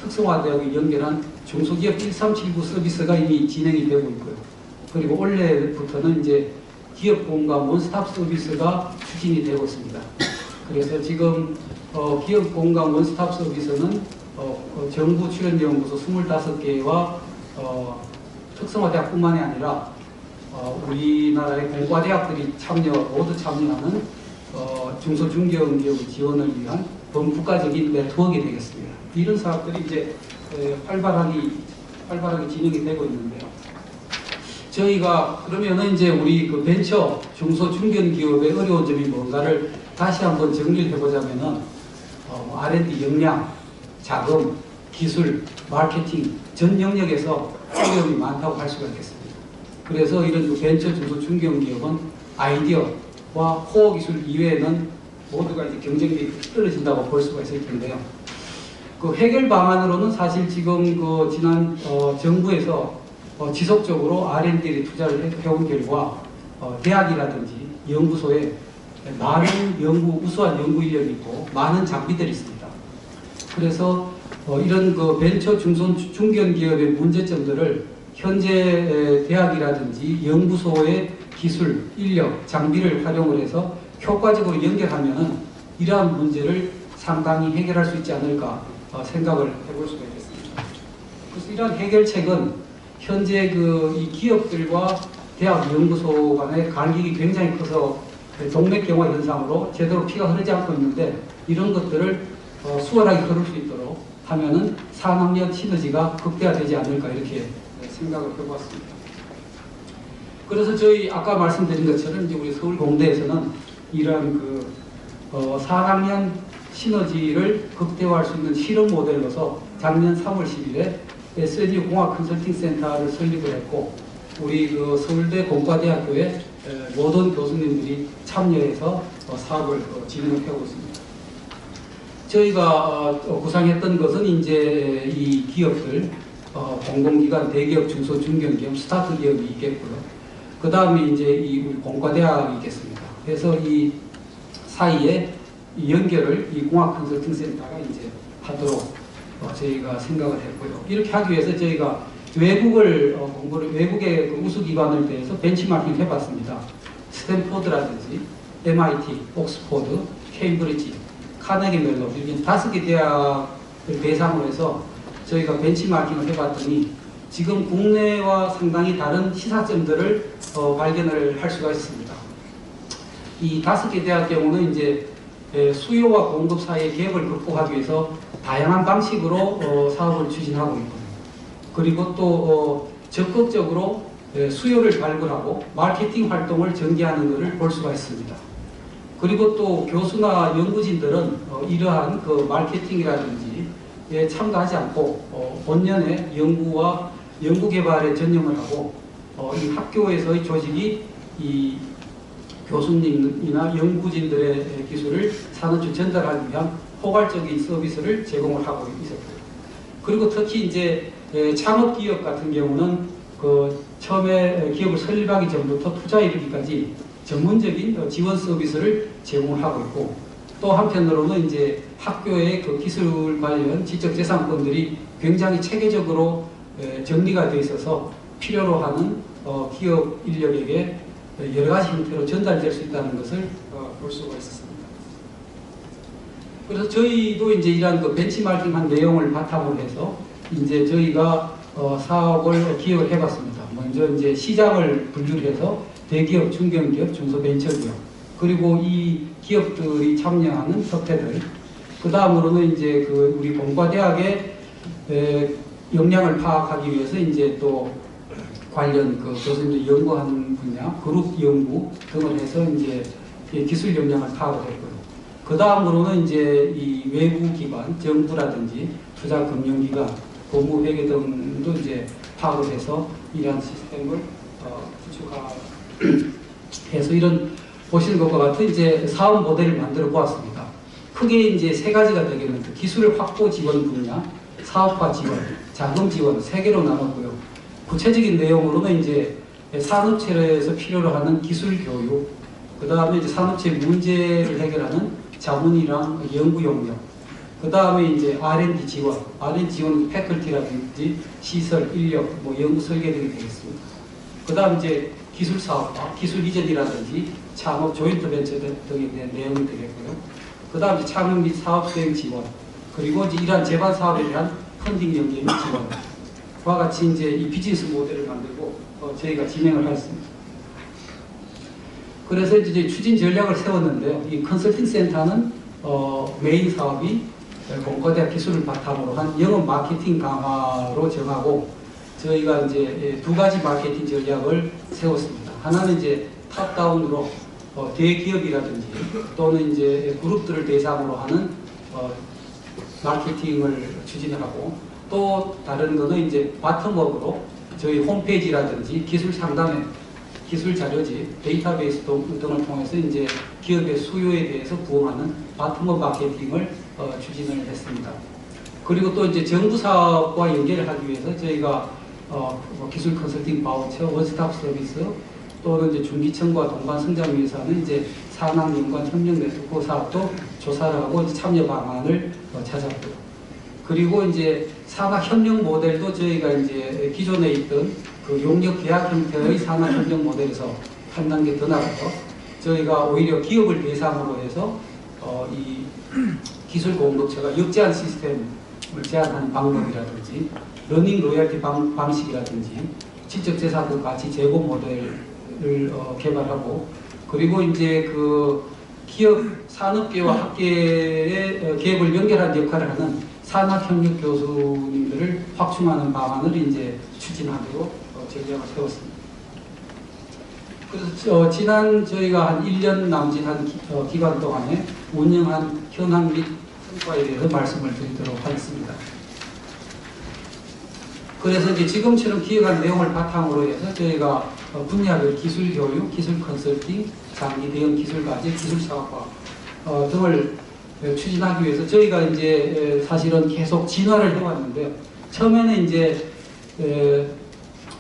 특성화대학을 연결한 중소기업 1379 서비스가 이미 진행이 되고 있고요. 그리고 올해부터는 이제 기업공감 원스톱 서비스가 추진이 되고 있습니다. 그래서 지금 기업공감 원스톱 서비스는 정부 출연연구소 25개와 특성화대학뿐만이 아니라 우리나라의 공과대학들이 모두 참여하는 중소중견기업 지원을 위한 범국가적인 네트워크가 되겠습니다. 이런 사업들이 이제 활발하게 진행이 되고 있는데요. 저희가 그러면은 이제 우리 그 벤처 중소중견기업의 어려운 점이 뭔가를 다시 한번 정리를 해보자면은 R&D 역량, 자금, 기술, 마케팅 전 영역에서 어려움이 많다고 할 수가 있겠습니다. 그래서 이런 그 벤처 중소중견기업은 아이디어와 코어 기술 이외에는 모두가 이제 경쟁력이 떨어진다고 볼 수가 있을 텐데요. 그 해결 방안으로는 사실 지금 그 지난 정부에서 지속적으로 R&D에 투자를 해온 결과 대학이라든지 연구소에 많은 우수한 연구 인력이 있고 많은 장비들이 있습니다. 그래서 이런 그 벤처 중견기업의 문제점들을 현재 대학이라든지 연구소의 기술, 인력, 장비를 활용을 해서 효과적으로 연결하면은 이러한 문제를 상당히 해결할 수 있지 않을까 생각을 해볼 수가 있겠습니다. 그래서 이러한 해결책은 현재 이 기업들과 대학 연구소 간의 간격이 굉장히 커서 동맥경화 현상으로 제대로 피가 흐르지 않고 있는데, 이런 것들을 수월하게 흐를 수 있도록 하면은 산학년 시너지가 극대화되지 않을까 이렇게 생각을 해보았습니다. 그래서 저희 아까 말씀드린 것처럼 이제 우리 서울공대에서는 이러한 산학년 시너지를 극대화할 수 있는 실험 모델로서 작년 3월 10일에 SNU 공학 컨설팅 센터를 설립을 했고, 우리 서울대 공과대학교의 모든 교수님들이 참여해서 사업을 진행을 하고 있습니다. 저희가 구상했던 것은 이제 이 기업들, 공공기관, 대기업, 중소, 중견기업, 스타트 기업이 있겠고요. 그 다음에 이제 우리 공과대학이 있겠습니다. 그래서 이 사이에 이 연결을 이 공학 컨설팅 센터가 이제 하도록 저희가 생각을 했고요. 이렇게 하기 위해서 저희가 외국의 그 우수 기관을 대해서 벤치마킹 해봤습니다. 스탠포드라든지 MIT, 옥스포드, 케임브리지, 카네기 멜론 이렇게 5개 대학을 대상으로 해서 저희가 벤치마킹을 해봤더니 지금 국내와 상당히 다른 시사점들을 발견을 할 수가 있습니다. 이 5개 대학 경우는 이제 수요와 공급 사이의 갭을 극복하기 위해서 다양한 방식으로 사업을 추진하고 있고요. 그리고 또 적극적으로 수요를 발굴하고 마케팅 활동을 전개하는 것을 볼 수가 있습니다. 그리고 또 교수나 연구진들은 이러한 그 마케팅이라든지 참가하지 않고 본연의 연구와 연구개발에 전념을 하고 이 학교에서의 조직이 이 교수님이나 연구진들의 기술을 산업에 전달하기 위한 포괄적인 서비스를 제공을 하고 있었고요. 그리고 특히 이제 창업기업 같은 경우는 처음에 기업을 설립하기 전부터 투자에 이르기까지 전문적인 지원 서비스를 제공하고 있고, 또 한편으로는 이제 학교의 그 기술 관련 지적재산권들이 굉장히 체계적으로 정리가 되어 있어서 필요로 하는 기업 인력에게 여러 가지 형태로 전달될 수 있다는 것을 볼 수가 있었습니다. 그래서 저희도 이제 이러한 그 벤치마킹한 내용을 바탕으로 해서 이제 저희가 사업을 기획을 해봤습니다. 먼저 이제 시장을 분류해서 대기업, 중견기업, 중소벤처기업, 그리고 이 기업들이 참여하는 협회들, 그 다음으로는 이제 그 우리 공과대학의 역량을 파악하기 위해서 이제 또 관련 그 교수님들이 연구하는 분야, 그룹 연구 등을 해서 이제 기술 역량을 파악을 했고요. 그 다음으로는 이제 이 외부 기관, 정부라든지 투자금융기관, 법무회계 등도 이제 파악을 해서 이러한 시스템을 구축해서 이런 보시는 것과 같은 이제 사업 모델을 만들어 보았습니다. 크게 이제 세 가지가 되겠는데, 기술 확보 지원 분야, 사업화 지원, 자금 지원 세 개로 나눴고요. 구체적인 내용으로는 이제 산업체에서 필요로 하는 기술 교육, 그 다음에 이제 산업체 문제를 해결하는 자문이랑 연구 용역, 그 다음에 이제 R&D 지원, R&D 지원 패컬티라든지 시설, 인력, 뭐 연구 설계 등이 되겠습니다. 그 다음 이제 기술 사업화, 기술 이전이라든지 창업, 조인트 벤처 등에 대한 내용이 되겠고요. 그 다음 이제 창업 및 사업 수행 지원, 그리고 이제 이러한 제반 사업에 대한 펀딩 연계 및 지원과 같이 이제 이 비즈니스 모델을 만들고 저희가 진행을 하였습니다. 그래서 이제 추진 전략을 세웠는데요. 이 컨설팅 센터는 메인 사업이 공과대학 기술을 바탕으로 한 영업 마케팅 강화로 정하고, 저희가 이제 두 가지 마케팅 전략을 세웠습니다. 하나는 이제 탑다운으로 대기업이라든지 또는 이제 그룹들을 대상으로 하는 마케팅을 추진하고, 또 다른 거는 이제 바텀업으로 저희 홈페이지라든지 기술 상담회, 기술 자료집, 데이터베이스 등을 통해서 이제 기업의 수요에 대해서 부응하는 바텀업 마케팅을 추진을 했습니다. 그리고 또 이제 정부 사업과 연계를 하기 위해서 저희가 기술 컨설팅 바우처, 원스톱 서비스, 또는 이제 중기청과 동반 성장 위해서는 이제 산학 연관 협력 네트워크 사업도 조사를 하고 이제 참여 방안을 찾았고요. 그리고 이제 산학 협력 모델도 저희가 이제 기존에 있던 그 용역 계약 형태의 산학 협력 모델에서 한 단계 더 나가서 저희가 오히려 기업을 대상으로 해서 이 기술 공급처가 역제한 시스템을 제한하는 방법이라든지 러닝 로열티 방식이라든지 지적재산권 가치 제공 모델을 개발하고, 그리고 이제 그 기업 산업계와 학계의 기업을 연결한 역할을 하는 산학협력 교수님들을 확충하는 방안을 이제 추진하기로 전략을 세웠습니다. 그래서 지난 저희가 한 1년 남짓한 기간 동안에 운영한 현황 및 성과에 대해서 말씀을 드리도록 하겠습니다. 그래서 이제 지금처럼 기획한 내용을 바탕으로 해서 저희가 분야별 기술 교육, 기술 컨설팅, 장기 대응 기술 과제, 기술 사업화 등을 추진하기 위해서 저희가 이제 사실은 계속 진화를 해왔는데요. 처음에는 이제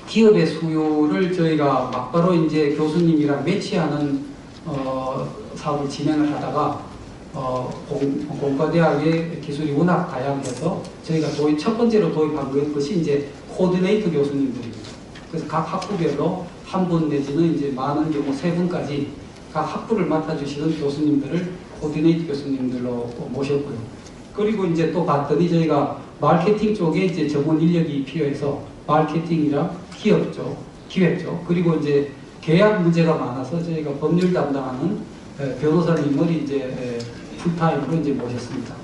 기업의 수요를 저희가 막바로 이제 교수님이랑 매치하는 사업을 진행을 하다가 공과대학의 기술이 워낙 다양해서 저희가 첫 번째로 도입한 것이 이제 코디네이터 교수님들입니다. 그래서 각 학부별로 한 분 내지는 이제 많은 경우 세 분까지 각 학부를 맡아주시는 교수님들을 코디네이터 교수님들로 모셨고요. 그리고 이제 또 봤더니 저희가 마케팅 쪽에 이제 전문 인력이 필요해서 마케팅이랑 기업 쪽, 기획 쪽, 그리고 이제 계약 문제가 많아서 저희가 법률 담당하는 변호사님을 이제 풀타임으로 이제 모셨습니다.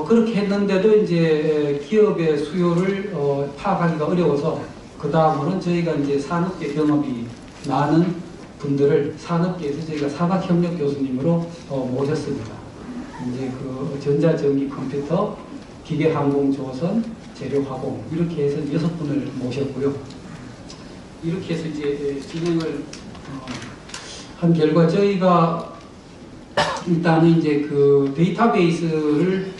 그렇게 했는데도 이제 기업의 수요를 파악하기가 어려워서 그 다음으로는 저희가 이제 산업계 경험이 많은 분들을 산업계에서 저희가 산학협력 교수님으로 모셨습니다. 이제 그 전자전기 컴퓨터, 기계항공조선, 재료화공 이렇게 해서 6분을 모셨고요. 이렇게 해서 이제 진행을 한 결과 저희가 일단은 이제 그 데이터베이스를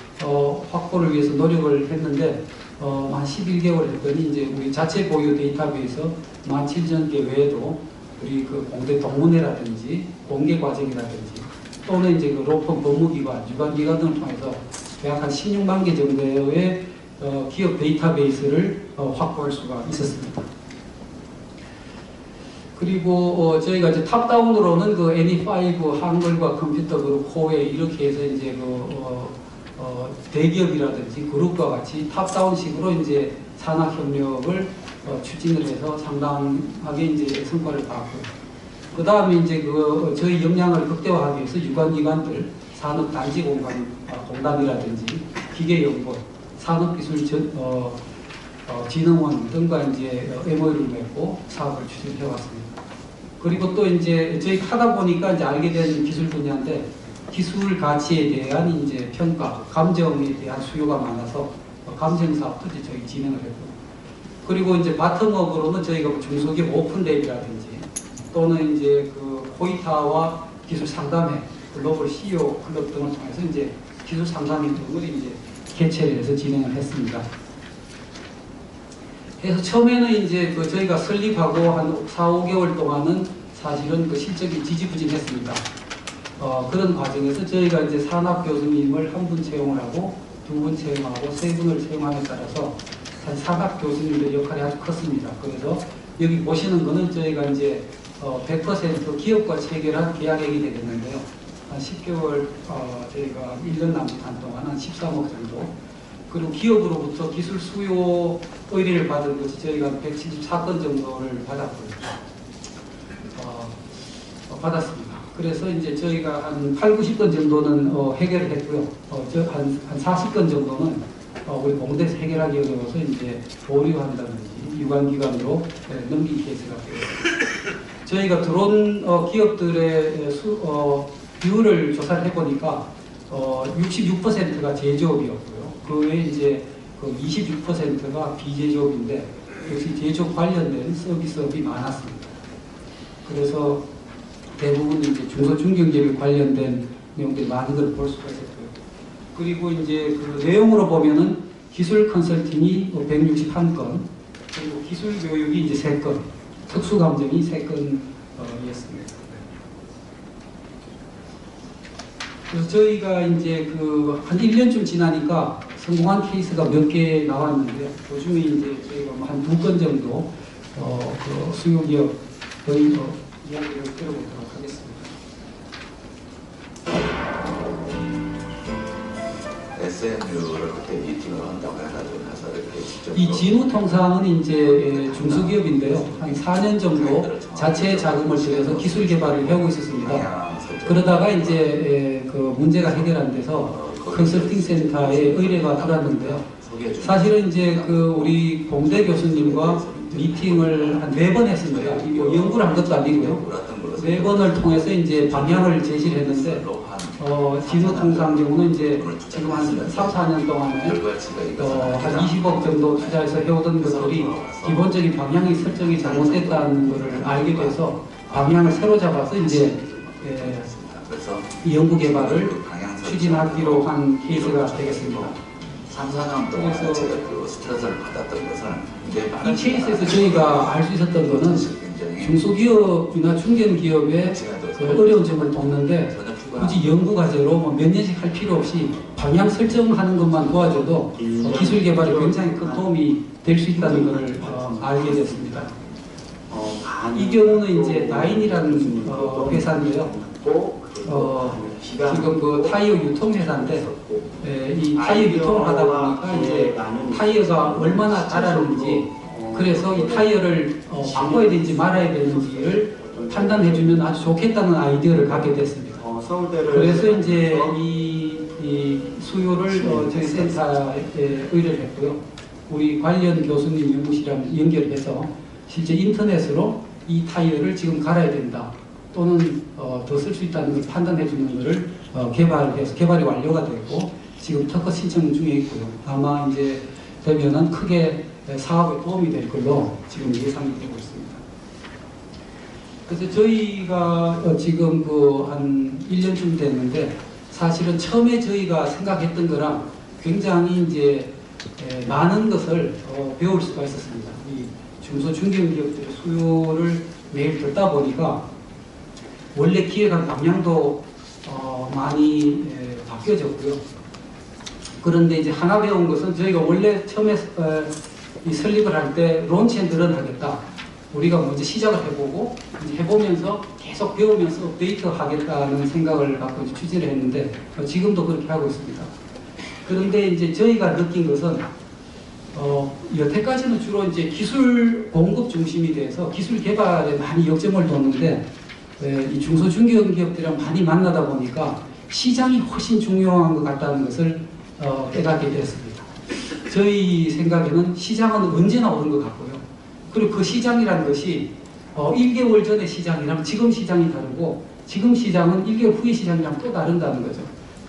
확보를 위해서 노력을 했는데 한 11개월 했더니 이제 우리 자체 보유 데이터베이스 17,000개 외에도 우리 그 공대 동문회라든지 공개 과정이라든지 또는 이제 그 로펌 법무기관, 유관기관 등을 통해서 약 한 16만 개 정도의 기업 데이터베이스를 확보할 수가 있었습니다. 그리고 저희가 이제 탑다운으로는 그 NE5 한글과 컴퓨터 그룹 코웨 이렇게 해서 이제 대기업이라든지 그룹과 같이 탑다운식으로 이제 산학 협력을 추진을 해서 상당하게 이제 성과를 봤고요. 그 다음에 이제 저희 역량을 극대화하기 위해서 유관기관들, 산업단지공단이라든지 기계연구원, 산업기술진흥원 등과 이제 MOU를 맺고 사업을 추진해 왔습니다. 그리고 또 이제 저희 하다 보니까 이제 알게 된 기술 분야인데 기술 가치에 대한 이제 평가, 감정에 대한 수요가 많아서 감정 사업도 이제 저희 진행을 했고, 그리고 이제 바텀업으로는 저희가 중소기업 오픈랩이라든지 또는 이제 그 코이타와 기술 상담회, 글로벌 CEO 클럽 등을 통해서 이제 기술 상담회 등을 이제 개최를 해서 진행을 했습니다. 그래서 처음에는 이제 저희가 설립하고 한 4, 5개월 동안은 사실은 그 실적이 지지부진했습니다. 그런 과정에서 저희가 이제 산학 교수님을 한 분 채용을 하고 두 분 채용하고 세 분을 채용함에 따라서 산학 교수님의 역할이 아주 컸습니다. 그래서 여기 보시는 거는 저희가 이제 100% 기업과 체결한 계약액이 되겠는데요. 한 10개월 저희가 1년 남짓한 동안 한 13억 정도. 그리고 기업으로부터 기술 수요 의뢰를 받은 것이 저희가 174건 정도를 받았습니다. 그래서 이제 저희가 한 8, 90건 정도는 해결을 했고요. 한 40건 정도는 우리 공대에서 해결하기 어려워서 이제 보류한다든지 유관기관으로 넘긴 케이스가 되었습니다. 저희가 들어온 기업들의 비율을 조사를 해보니까 66%가 제조업이었고요. 그 외에 이제 26%가 비제조업인데 역시 제조업 관련된 서비스업이 많았습니다. 그래서 대부분 이제 중소중견기업에 관련된 내용들이 많은 걸 볼 수가 있었고요. 그리고 이제 그 내용으로 보면은 기술 컨설팅이 161건, 그리고 기술 교육이 이제 3건, 특수 감정이 3건이었습니다. 그래서 저희가 이제 한 1년쯤 지나니까 성공한 케이스가 몇 개 나왔는데요. 그 중에 이제 저희가 한 2건 정도 수요 기업의 이야기를 들어보도록 하겠습니다. SMU를 그때 미팅을 한다고 해가지고 가서 이렇게 직접 이 진우통상은 이제 중소기업인데요. 한 4년 정도 자체 자금을 들여서 기술 개발을 해오고 있었습니다. 그러다가 이제 그 문제가 해결 안 돼서 컨설팅 센터에 의뢰가 들어왔는데요. 사실은 이제 우리 공대 교수님과 미팅을 한 4번 했습니다. 연구를 한 것도 아니고요. 4번을 통해서 이제 방향을 제시를 했는데 진우통상 경우는 이제 지금 한 3, 4년 동안에 한 20억 정도 투자해서 해오던 것들이 기본적인 방향이 설정이 잘못됐다는 것을 알게 돼서 방향을 새로 잡아서 이제 이 연구 개발을 추진하기로 한 케이스가 되겠습니다. 3, 4년 동안 제가 그 스트레스를 받았던 것은 이 케이스에서 저희가 알 수 있었던 것은 중소기업이나 중견기업의 어려운 점을 돕는데 굳이 연구 과제로 몇 년씩 할 필요 없이 방향 설정하는 것만 도와줘도 기술 개발에 굉장히 큰 도움이 될 수 있다는 것을 알게 됐습니다. 이 경우는 이제 나인이라는 회사인데요. 지금 타이어 유통회사인데 이 타이어 유통을 하다 보니까 이제 타이어가 얼마나 달았는지, 그래서 이 타이어를 바꿔야 되는지 말아야 되는지를 판단해주면 아주 좋겠다는 아이디어를 갖게 됐습니다. 그래서 이제 이 수요를 저희 센터에 의뢰를 했고요. 우리 관련 교수님 연구실이랑 연결해서 실제 인터넷으로 이 타이어를 지금 갈아야 된다, 또는 더 쓸 수 있다는 걸 판단해 주는 것을 개발해서 개발이 완료가 됐고 지금 특허 신청 중에 있고요. 아마 이제 되면은 크게 사업에 도움이 될 걸로 지금 예상이 되고 있습니다. 그래서 저희가 지금 한 1년쯤 됐는데 사실은 처음에 저희가 생각했던 거랑 굉장히 이제 많은 것을 배울 수가 있었습니다. 이 중소중견기업들의 수요를 매일 듣다 보니까 원래 기획안 방향도 많이 바뀌어졌고요. 그런데 이제 하나 배운 것은 저희가 원래 처음에 이 설립을 할 때 론치앤드런 하겠다. 우리가 먼저 시작을 해보고 이제 해보면서 계속 배우면서 업데이트 하겠다는 생각을 갖고 이제 추진을 했는데 지금도 그렇게 하고 있습니다. 그런데 이제 저희가 느낀 것은 여태까지는 주로 이제 기술 공급 중심이 돼서 기술 개발에 많이 역점을 뒀는데 이 중소중견기업들이랑 많이 만나다 보니까 시장이 훨씬 중요한 것 같다는 것을 깨닫게 되었습니다. 저희 생각에는 시장은 언제나 오른 것 같고요. 그리고 그 시장이라는 것이 1개월 전의 시장이랑 지금 시장이 다르고 지금 시장은 1개월 후의 시장이랑 또 다른다는 거죠.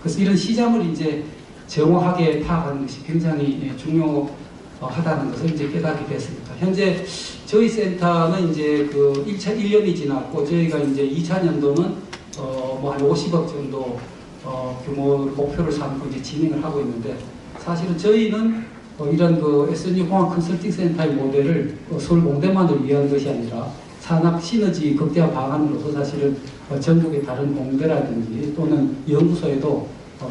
그래서 이런 시장을 이제 정확하게 파악하는 것이 굉장히 중요하다는 것을 이제 깨닫게 됐습니다. 현재 저희 센터는 이제 그 1년이 지났고 저희가 이제 2차년도는 뭐 한 50억 정도 규모 목표를 삼고 이제 진행을 하고 있는데 사실은 저희는 이런 그 SNU 공학 컨설팅 센터의 모델을 서울공대만을 위한 것이 아니라 산학 시너지 극대화 방안으로서 사실은 전국의 다른 공대라든지 또는 연구소에도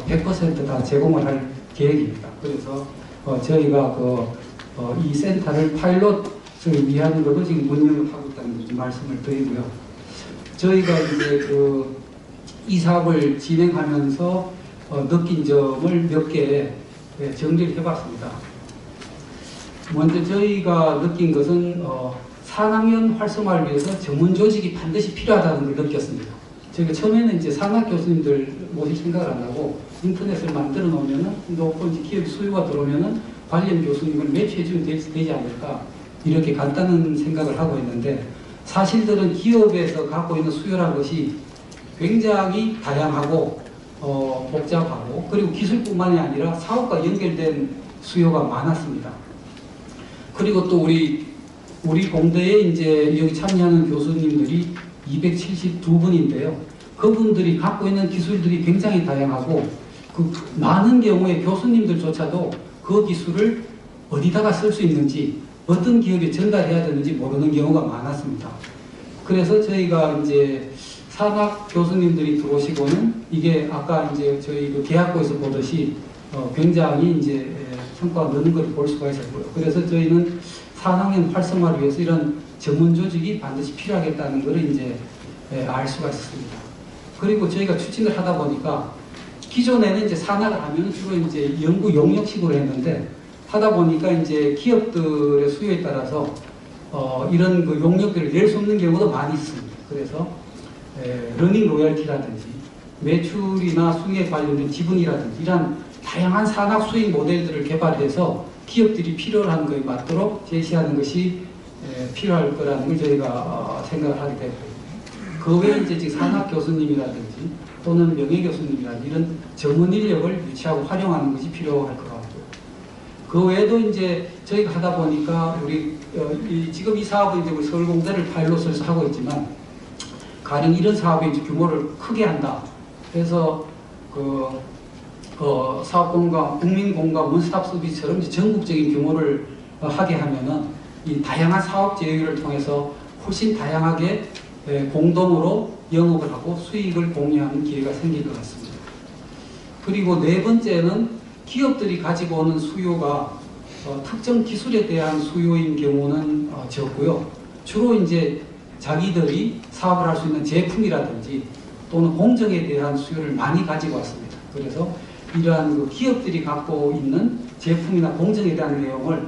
100% 제공을 할 계획입니다. 그래서 저희가 이 센터를 파일럿을 위한 것도 지금 운영을 하고 있다는 말씀을 드리고요. 저희가 이제 이 사업을 진행하면서 느낀 점을 몇 개 정리를 해봤습니다. 먼저 저희가 느낀 것은 산학연 활성화를 위해서 전문 조직이 반드시 필요하다는 걸 느꼈습니다. 저희가 처음에는 이제 산학 교수님들 모실 생각을 안 하고 인터넷을 만들어 놓으면은 또 기업 수요가 들어오면은 관련 교수님을 매치해주면 되지 않을까 이렇게 간단한 생각을 하고 있는데 사실들은 기업에서 갖고 있는 수요라는 것이 굉장히 다양하고 복잡하고 그리고 기술뿐만이 아니라 사업과 연결된 수요가 많았습니다. 그리고 또 우리 공대에 이제 여기 참여하는 교수님들이 272분인데요. 그분들이 갖고 있는 기술들이 굉장히 다양하고 그 많은 경우에 교수님들조차도 그 기술을 어디다가 쓸 수 있는지 어떤 기업에 전달해야 되는지 모르는 경우가 많았습니다. 그래서 저희가 이제 산학 교수님들이 들어오시고는 이게 아까 이제 저희 그 계약고에서 보듯이 굉장히 이제 성과가 느는 걸 볼 수가 있었고요. 그래서 저희는 산학연 활성화를 위해서 이런 전문 조직이 반드시 필요하겠다는 것을 이제 알 수가 있었습니다. 그리고 저희가 추진을 하다 보니까 기존에는 이제 산학을 하면 주로 이제 연구 용역식으로 했는데 하다 보니까 이제 기업들의 수요에 따라서 이런 그 용역들을 낼 수 없는 경우도 많이 있습니다. 그래서 러닝 로열티라든지 매출이나 수익에 관련된 지분이라든지 이런 다양한 산학 수익 모델들을 개발해서 기업들이 필요한 것에 맞도록 제시하는 것이 필요할 거라는 걸 저희가 생각을 하게 됐고요. 그 외에 이제 지금 산학 교수님이라든지 또는 명예 교수님이라든지 이런 전문 인력을 유치하고 활용하는 것이 필요할 것 같고요. 그 외에도 이제 저희가 하다 보니까 우리 지금 이 사업은 이제 우리 서울공대를 파일럿을 하고 있지만 가령 이런 사업의 이제 규모를 크게 한다. 그래서 사업공감, 국민공감, 원스톱 서비스처럼 이제 전국적인 규모를 하게 하면은 이 다양한 사업 제휴를 통해서 훨씬 다양하게 공동으로 영업을 하고 수익을 공유하는 기회가 생길 것 같습니다. 그리고 네 번째는 기업들이 가지고 오는 수요가 특정 기술에 대한 수요인 경우는 적고요. 주로 이제 자기들이 사업을 할 수 있는 제품이라든지 또는 공정에 대한 수요를 많이 가지고 왔습니다. 그래서 이러한 그 기업들이 갖고 있는 제품이나 공정에 대한 내용을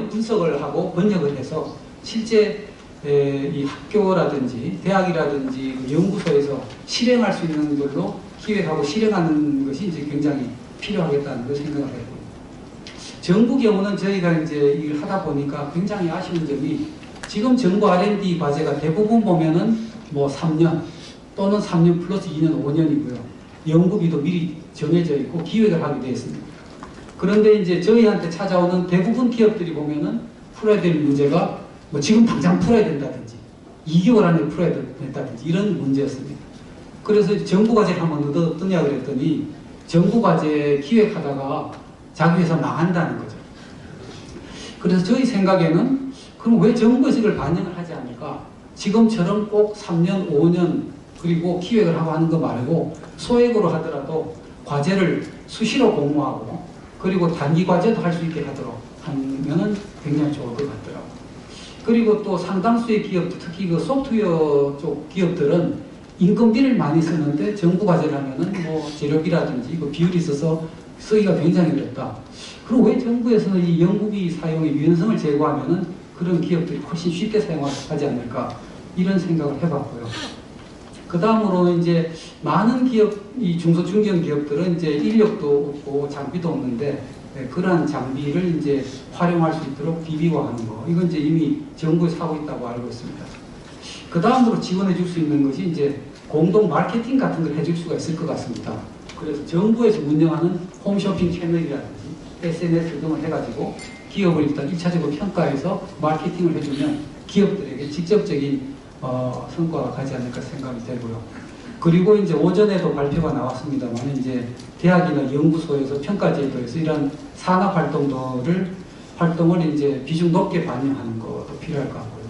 분석을 하고 번역을 해서 실제 이 학교라든지 대학이라든지 연구소에서 실행할 수 있는 걸로 기획하고 실행하는 것이 이제 굉장히 필요하겠다는 걸 생각을 했고, 정부 경우는 저희가 이제 일을 하다 보니까 굉장히 아쉬운 점이 지금 정부 R&D 과제가 대부분 보면은 뭐 3년 또는 3년 플러스 2년, 5년이고요. 연구비도 미리 정해져 있고 기획을 하게 되어 있습니다. 그런데 이제 저희한테 찾아오는 대부분 기업들이 보면은 풀어야 될 문제가 뭐 지금 당장 풀어야 된다든지 2개월 안에 풀어야 된다든지 이런 문제였습니다. 그래서 정부 과제를 한번 어떠냐 그랬더니 정부 과제 기획하다가 자기 회사 망한다는 거죠. 그래서 저희 생각에는 그럼 왜 정부에서 이걸 반영을 하지 않을까? 지금처럼 꼭 3년, 5년 그리고 기획을 하고 하는 거 말고 소액으로 하더라도 과제를 수시로 공모하고 그리고 단기 과제도 할 수 있게 하도록 하면은 굉장히 좋을 것 같더라고요. 그리고 또 상당수의 기업들, 특히 그 소프트웨어 쪽 기업들은 인건비를 많이 쓰는데 정부 과제를 하면은 뭐 재료비라든지 그 비율이 있어서 쓰기가 굉장히 어렵다. 그럼 왜 정부에서는 이 연구비 사용의 유연성을 제고하면은 그런 기업들이 훨씬 쉽게 사용하지 않을까 이런 생각을 해봤고요. 그 다음으로 이제 많은 기업, 이 중소 중견 기업들은 이제 인력도 없고 장비도 없는데 그러한 장비를 이제 활용할 수 있도록 DB화하는 거, 이건 이제 이미 정부에서 하고 있다고 알고 있습니다. 그 다음으로 지원해 줄 수 있는 것이 이제 공동 마케팅 같은 걸 해줄 수가 있을 것 같습니다. 그래서 정부에서 운영하는 홈쇼핑 채널이라든지 SNS 등을 해가지고 기업을 일단 1차적으로 평가해서 마케팅을 해주면 기업들에게 직접적인 성과가 가지 않을까 생각이 되고요. 그리고 이제 오전에도 발표가 나왔습니다만 이제 대학이나 연구소에서 평가 제도에서 이런 산업 활동을 이제 비중 높게 반영하는 것도 필요할 것 같고요.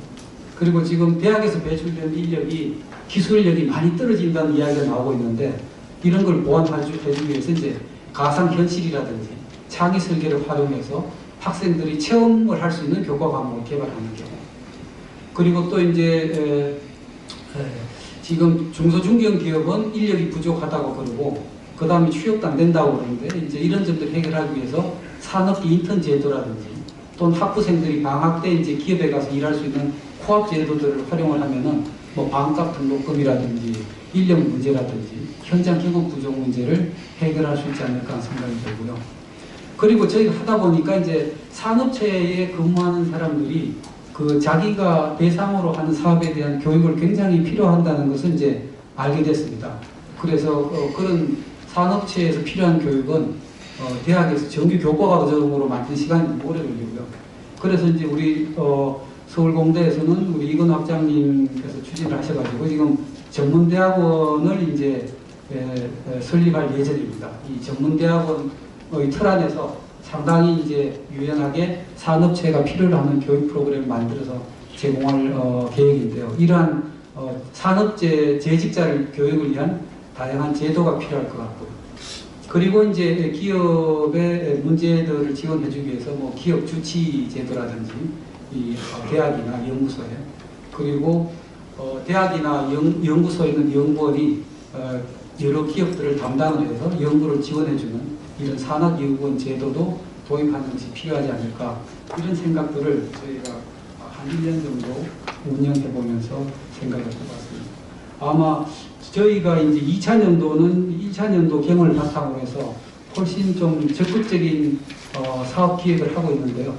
그리고 지금 대학에서 배출된 인력이 기술력이 많이 떨어진다는 이야기가 나오고 있는데 이런 걸 보완해주기 위해서 이제 가상현실이라든지 창의 설계를 활용해서 학생들이 체험을 할 수 있는 교과 과목을 개발하는 경우. 그리고 또 이제 지금 중소중견 기업은 인력이 부족하다고 그러고 그 다음에 취업도 안 된다고 그러는데 이제 이런 점들 해결하기 위해서 산업 인턴 제도라든지 또는 학부생들이 방학 때 이제 기업에 가서 일할 수 있는 코업 제도들을 활용을 하면은 뭐 반값 등록금이라든지 인력 문제라든지 현장 기업 부족 문제를 해결할 수 있지 않을까 생각이 들고요. 그리고 저희가 하다 보니까 이제 산업체에 근무하는 사람들이 그 자기가 대상으로 하는 사업에 대한 교육을 굉장히 필요한다는 것을 이제 알게 됐습니다. 그래서 그런 산업체에서 필요한 교육은 대학에서 정규 교과 과정으로 만든 시간이 오래 걸리고요. 그래서 이제 우리 서울공대에서는 우리 이건 학장님께서 추진을 하셔가지고 지금 전문대학원을 이제 설립할 예정입니다. 이 전문대학원의 틀 안에서 상당히 이제 유연하게 산업체가 필요로 하는 교육 프로그램을 만들어서 제공할 계획인데요. 이러한 산업재 재직자를 교육을 위한 다양한 제도가 필요할 것 같고요. 그리고 이제 기업의 문제들을 지원해주기 위해서 뭐 기업 주치 제도라든지 이 대학이나 연구소에 그리고 대학이나 연구소에 있는 연구원이 여러 기업들을 담당을 해서 연구를 지원해주는 이런 산학연구원 제도도 도입하는 것이 필요하지 않을까 이런 생각들을 저희가 한 1년 정도 운영해보면서 생각을 해봤습니다. 아마 저희가 이제 2차년도는 1차년도 경험을 바탕으로 해서 훨씬 좀 적극적인 사업 기획을 하고 있는데요.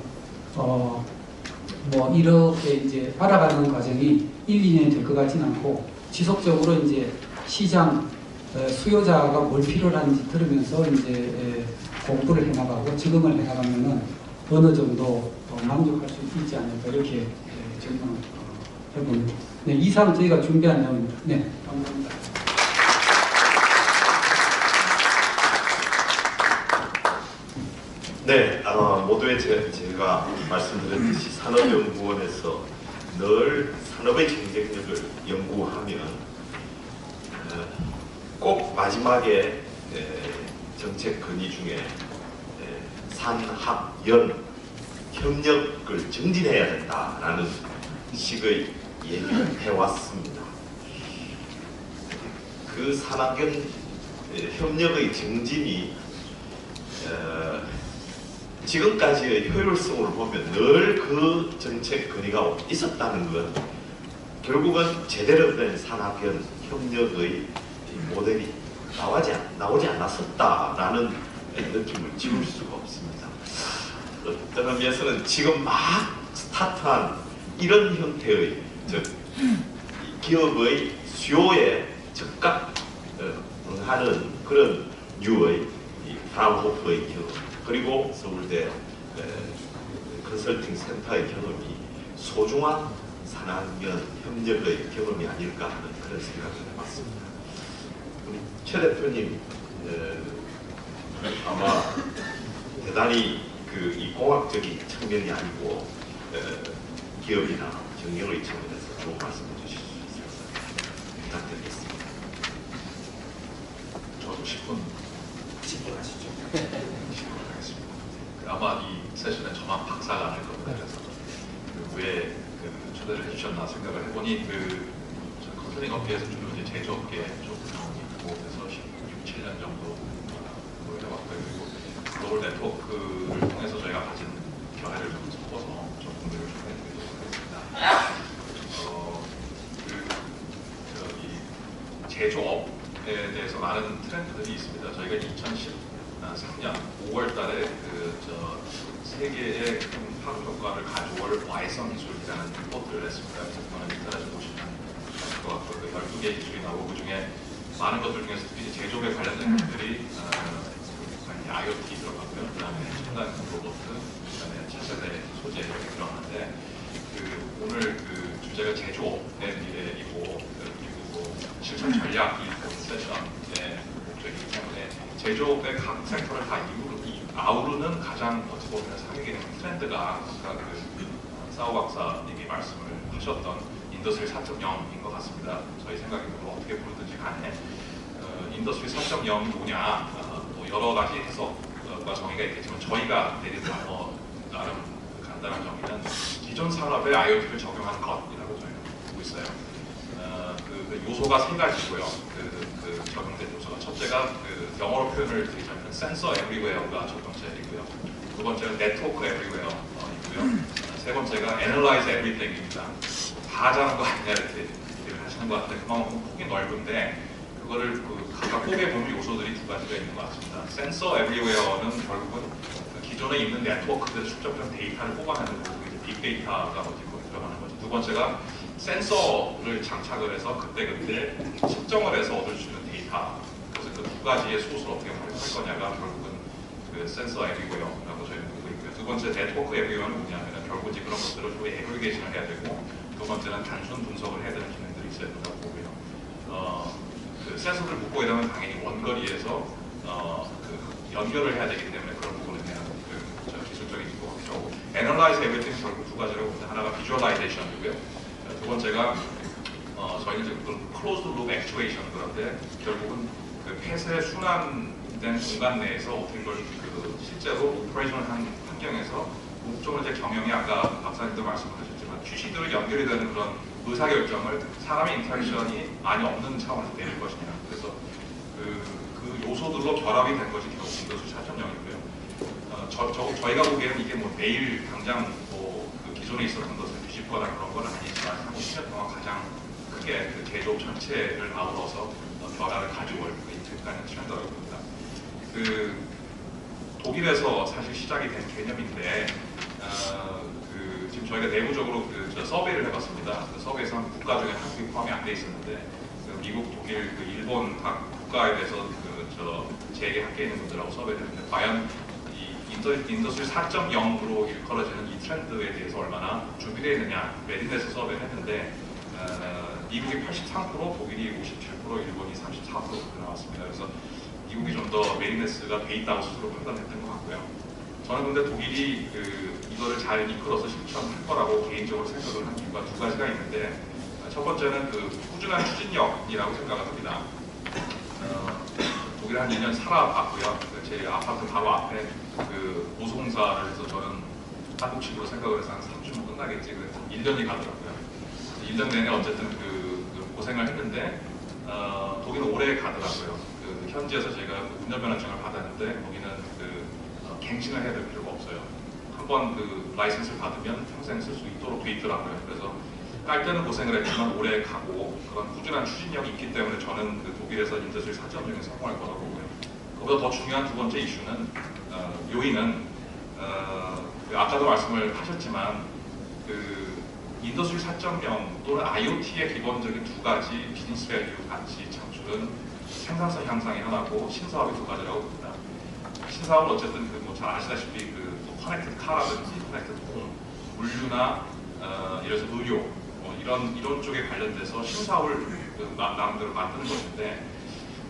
뭐 이렇게 이제 알아가는 과정이 1, 2년이 될 것 같지는 않고 지속적으로 이제 시장 수요자가 뭘 필요로 하는지 들으면서 이제 공부를 해나가고 적응을 해나가면은 어느 정도 만족할 수 있지 않을까 이렇게 전망을 해봅니다. 네, 이상 저희가 준비한 내용입니다. 네, 감사합니다. 네, 모두의 제가 말씀드렸듯이 산업연구원에서 늘 산업의 경쟁력을 연구하면 꼭 마지막에 정책 건의 중에 산학연 협력을 증진해야 된다라는 식의 얘기를 해왔습니다. 그 산학연 협력의 증진이 지금까지의 효율성을 보면 늘 그 정책 건의가 있었다는 건 결국은 제대로 된 산학연 협력의 모델이 나오지 않았었다라는 느낌을 지울 수가 없습니다. 어떤 의미에서는 지금 막 스타트한 이런 형태의 기업의 수요에 적각 하는 그런 류의 프라운호프의 경험 그리고 서울대 컨설팅 센터의 경험이 소중한 산학연 협력의 경험이 아닐까 하는 그런 생각을 해봤습니다. 우리 최 대표님 아마 대단히 이 공학적인 측면이 아니고 기업이나 경영의 측면에서 좀 말씀해 주실 수 있어서 부탁드리겠습니다. 저도 10분 하시죠. 10분 하겠습니다. 아마 이 세션에 저만 박사가 할 겁니다. 그래서 왜 초대를 해주셨나 생각을 해보니 컨설팅 업계에서 주로 이제 제조업계 쪽 경험이 있고 그래서 6, 7년 정도 해왔고요. 그리고 글로벌 네트워크를 통해서 저희가 가진 견해를 좀 섞어서 좀 공유를 좀 해드리도록 하겠습니다. 제조업에 대해서 많은 트렌드들이 있습니다. 저희가 2013년 5월 달에 세계의 파급 효과를 가져올 Y성 기술이라는 리포트를 했습니다. 그래서 그거는 인터넷에 보시면 아실 것 같고 12개 기술이 나오고 그 중에 많은 것들 중에서 특히 제조업에 관련된 것들이 IoT 들어가고요. 그 다음에 첨단 로봇, 그 다음에 차세대 소재 이렇게 들어가는데 오늘 주제가 제조업의 미래이고 그리고 실천 전략이 세션의 목적이기 때문에 제조업의 각 섹터를 다 아우르는 가장 어찌 보면 상위계의 트렌드가 아까 사오 박사님이 말씀을 하셨던 인더스트리 4.0인 것 같습니다. 저희 생각으로 어떻게 부르든지 간에 인더스트리 4.0이 뭐냐 여러 가지 해석과 정의가 있겠지만 저희가 내린 단어 나름 간단한 정의는 기존 산업에 IoT를 적용하는 것이라고 저희는 보고 있어요. 요소가 세 가지고요. 적용된 요소가 첫째가 영어로 표현을 드리자면 센서 에브리웨어가 첫 번째이고요. 두 번째는 네트워크 에브리웨어이고요. 세 번째가 애널라이즈 에브리띵입니다. 다 하자는 거 아니냐 이렇게 얘기를 하시는 것 같은데 그만큼 폭이 넓은데 그거를 각각 꼽에 보면 요소들이 두 가지가 있는 것 같습니다. 센서 에브리웨어는 결국은 기존에 있는 네트워크들의 축적된 데이터를 뽑아내는 거고 빅데이터가 어디 들어가는 거죠. 두 번째가 센서를 장착을 해서 그때그때 측정을 해서 얻을 수 있는 데이터. 그래서 그 두 가지의 소스를 어떻게 활용할 거냐가 결국은 센서 에브리웨어라고 저희는 보고 있고요. 두 번째 네트워크 에브리웨어는 뭐냐면 결국 이제 그런 것들을 좀 애그리게이션을 해야 되고 두 번째는 단순 분석을 해야 되는 기능들이 있어야 된다고 보고요. 센서를 묶고 이러면 당연히 원거리에서 연결을 해야 되기 때문에 그런 부분에 대한 기술적인 것이고 애널라이즈 에브리띵은 결국 두 가지라고 보는데 하나가 비주얼라이제이션이고요. 두 번째가 저희는 지금 클로즈 룹 액추에이션 그런데 결국은 폐쇄 순환된 공간 내에서 어떻게 걸 실제로 오퍼레이션을 한 환경에서 목적으로 이제 경영이 아까 박사님도 말씀하셨지만 취지들을 연결이 되는 그런 의사결정을 사람의 인터랙션이 많이 없는 차원에서 내릴 것이냐. 그래서 그 요소들로 결합이 된 것이 결국 인더스트리 4.0이고요. 저희가 보기에는 이게 내일 당장 기존에 있었던 것을 뒤집거나 그런 건 아니지만 30년 동안 가장 크게 제조업 전체를 아우러서 변화를 가져올 인테그라는 트렌드라고 봅니다. 독일에서 사실 시작이 된 개념인데 지금 저희가 내부적으로 서베이를 해봤습니다. 서베이에서 국가 중에 한국이 포함이 안 돼 있었는데 미국, 독일, 일본 각 국가에 대해서 제게 함께 있는 분들하고 서베이를 했는데 과연 인더스트리 4.0으로 일컬어지는 이 트렌드에 대해서 얼마나 준비되어 있느냐 레디네스 서베이를 했는데 미국이 83%, 독일이 57%, 일본이 34% 나왔습니다. 그래서 미국이 좀 더 레디네스가 돼 있다고 스스로 판단했던 것 같고요. 저는 근데 독일이 이거를 잘 이끌어서 실천할 거라고 개인적으로 생각을 한 이유가 두 가지가 있는데 첫 번째는 꾸준한 추진력이라고 생각을 합니다. 독일에 한 2년 살아봤고요. 제 아파트 바로 앞에 모송사를 해서 저는 한국식으로 생각을 해서 한 3주면 끝나겠지. 그래서 1년이 가더라고요. 1년 내내 어쨌든 고생을 했는데 독일은 오래 가더라고요. 현지에서 제가 운전면허증을 받았는데 거기는 갱신을 해야 될 필요가 없어요. 한번 라이센스를 받으면 평생 쓸 수 있도록 돼 있더라고요. 그래서 깔 때는 고생을 했지만 오래 가고 그런 꾸준한 추진력이 있기 때문에 저는 독일에서 인더스트리 4.0에 성공할 거라고 보고요. 그보다 더 중요한 두 번째 이슈는 요인은 아까도 말씀을 하셨지만 인더스트리 4.0 또는 IoT의 기본적인 두 가지 비즈니스 밸류 가치 창출은 생산성 향상이 하나고 신사업이 두 가지라고 봅니다. 신사업은 어쨌든 잘 아시다시피 커넥티드 카라든지 커넥티드 홈, 물류나 이래서 의료 이런 쪽에 관련돼서 신사업을 나름대로 만드는 것인데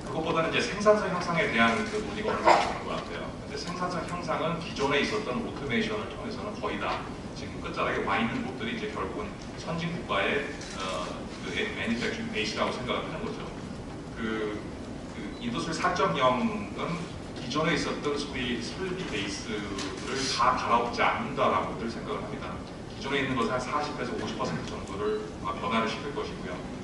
그것보다는 이제 생산성 향상에 대한 그 논의가 오늘 많은 것 같아요. 근데 생산성 향상은 기존에 있었던 오토메이션을 통해서는 거의 다 지금 끝자락에 와 있는 곳들이 이제 결국은 선진 국가의 그 매니팩처링 베이스라고 생각을 하는 거죠. 그 인더스트리 4.0은 기존에 있었던 소위 설비 베이스를 다 갈아엎지 않는다라고들 생각을 합니다. 기존에 있는 것은 한 40에서 50% 정도를 변화를 시킬 것이고요.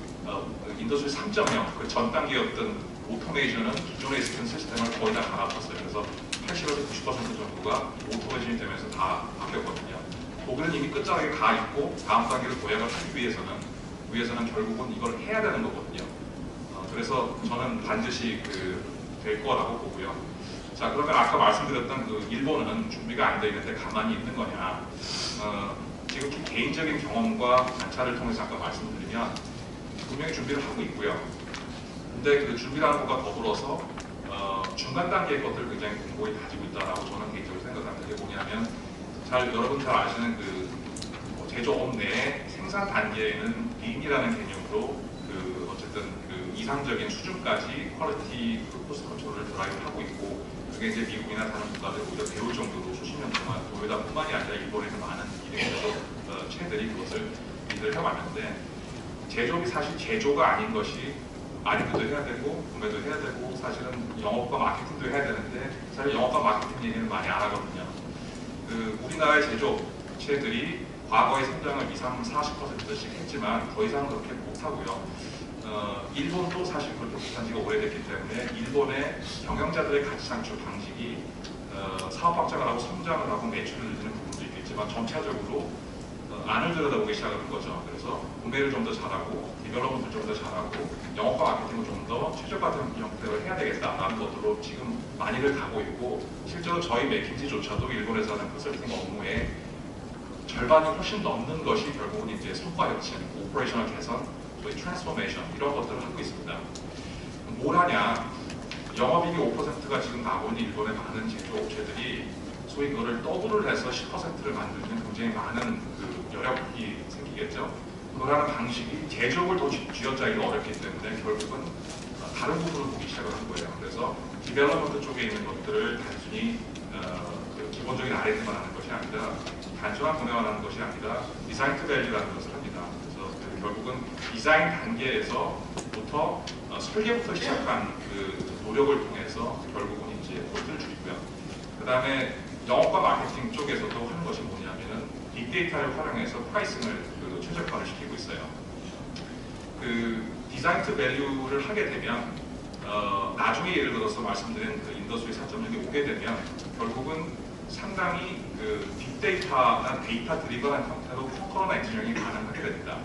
인더스트리 3.0, 그 전 단계였던 오토메이션은 기존에 있었던 시스템을 거의 다 갈아엎었어요. 그래서 80에서 90% 정도가 오토메이션이 되면서 다 바뀌었거든요. 독일은 이미 끝자락에 가 있고 다음 단계를 도약을 하기 위해서는 결국은 이걸 해야 되는 거거든요. 그래서 저는 반드시 될 거라고 보고요. 자, 그러면 아까 말씀드렸던 그 일본은 준비가 안 돼 있는데 가만히 있는 거냐? 지금 개인적인 경험과 관찰을 통해서 아까 말씀드리면 분명히 준비를 하고 있고요. 근데 그 준비라는 것과 더불어서 중간 단계의 것들을 굉장히 공고히 가지고 있다라고 저는 개인적으로 생각합니다. 이게 뭐냐면 여러분 잘 아시는 제조업 내에 생산 단계에는 린이라는 개념으로 어쨌든 이상적인 수준까지 퀄리티 코스트 컨트롤을 드라이브 하고 있고, 그게 이제 미국이나 다른 국가들 오히려 배울 정도로 수십 년 동안 도요다뿐만이 아니라 일본에서 많은 체들이 그것을 리드를 해왔는데, 제조업이 사실 제조가 아닌 것이 마리크도 해야 되고 구매도 해야 되고 사실은 영업과 마케팅도 해야 되는데 사실 영업과 마케팅 얘기는 많이 안 하거든요. 우리나라의 제조업체들이 과거의 성장을 2, 3, 40%씩 했지만 더 이상은 그렇게 못하고요. 일본도 사실 그렇게 못한 지가 오래됐기 때문에 일본의 경영자들의 가치 창출 방식이 사업 확장을 하고 성장을 하고 매출을 늘리는 부분도 있겠지만 전체적으로 안을 들여다보기 시작하는 거죠. 그래서 구매를 좀 더 잘하고 디벨롭먼트를 좀 더 잘하고 영업과 마케팅을 좀 더 최적화된 형태로 해야 되겠다라는 것들로 지금 많이들 가고 있고, 실제로 저희 맥킨지조차도 일본에서 하는 컨설팅 업무의 절반이 훨씬 넘는 것이 결국은 이제 성과 혁신, 오퍼레이셔널 개선, 소위 트랜스포메이션 이런 것들을 하고 있습니다. 뭘 하냐? 영업이익이 5%가 지금 나오고 있는 일본의 많은 제조업체들이 소위 그거를 더블을 해서 10%를 만들면 굉장히 많은 여력이 생기겠죠. 그걸 하는 방식이 제조업을 더 쥐어짜기가 어렵기 때문에 결국은 다른 부분을 보기 시작을 한 거예요. 그래서 디벨롭먼트 쪽에 있는 것들을 단순히 기본적인 R&D만 하는 것이 아니라 단순한 구매만 하는 것이 아니라 디자인 투 밸류라는 것을 합니다. 그래서 결국은 디자인 단계에서부터 설계부터 시작한 노력을 통해서 결국은 이제 코스트를 줄이고요. 그 다음에 영업과 마케팅 쪽에서도 하는 것이 뭐냐면은 빅데이터를 활용해서 프라이싱을 최적화를 시키고 있어요. 디자인 투 밸류를 하게 되면 나중에 예를 들어서 말씀드린 인더스트리 4.0이 오게 되면 결국은 상당히 빅데이터나 데이터 드리븐한 형태로 펑커널 엔지니어링이 가능하게 됩니다.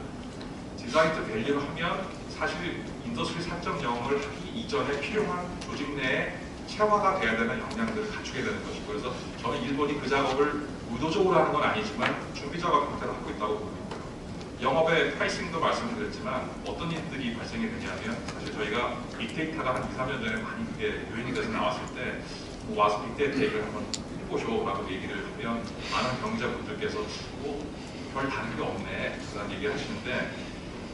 디자인 투 밸류를 하면 사실 인더스트리 4.0을 하기 이전에 필요한 조직 내에 체화가 돼야 되는 역량들을 갖추게 되는 것이고, 그래서 저는 일본이 그 작업을 의도적으로 하는 건 아니지만 준비 작업 형태로 하고 있다고 보고 있고요. 영업의 프라이싱도 말씀드렸지만 어떤 일들이 발생이 되냐면, 사실 저희가 빅데이터가 한 2, 3년 전에 많이 그게 유행이 돼서 나왔을 때 와서 빅데이터 얘기를 한번 해보쇼라고 얘기를 하면 많은 경제자분들께서 별 다른 게 없네 라는 얘기를 하시는데,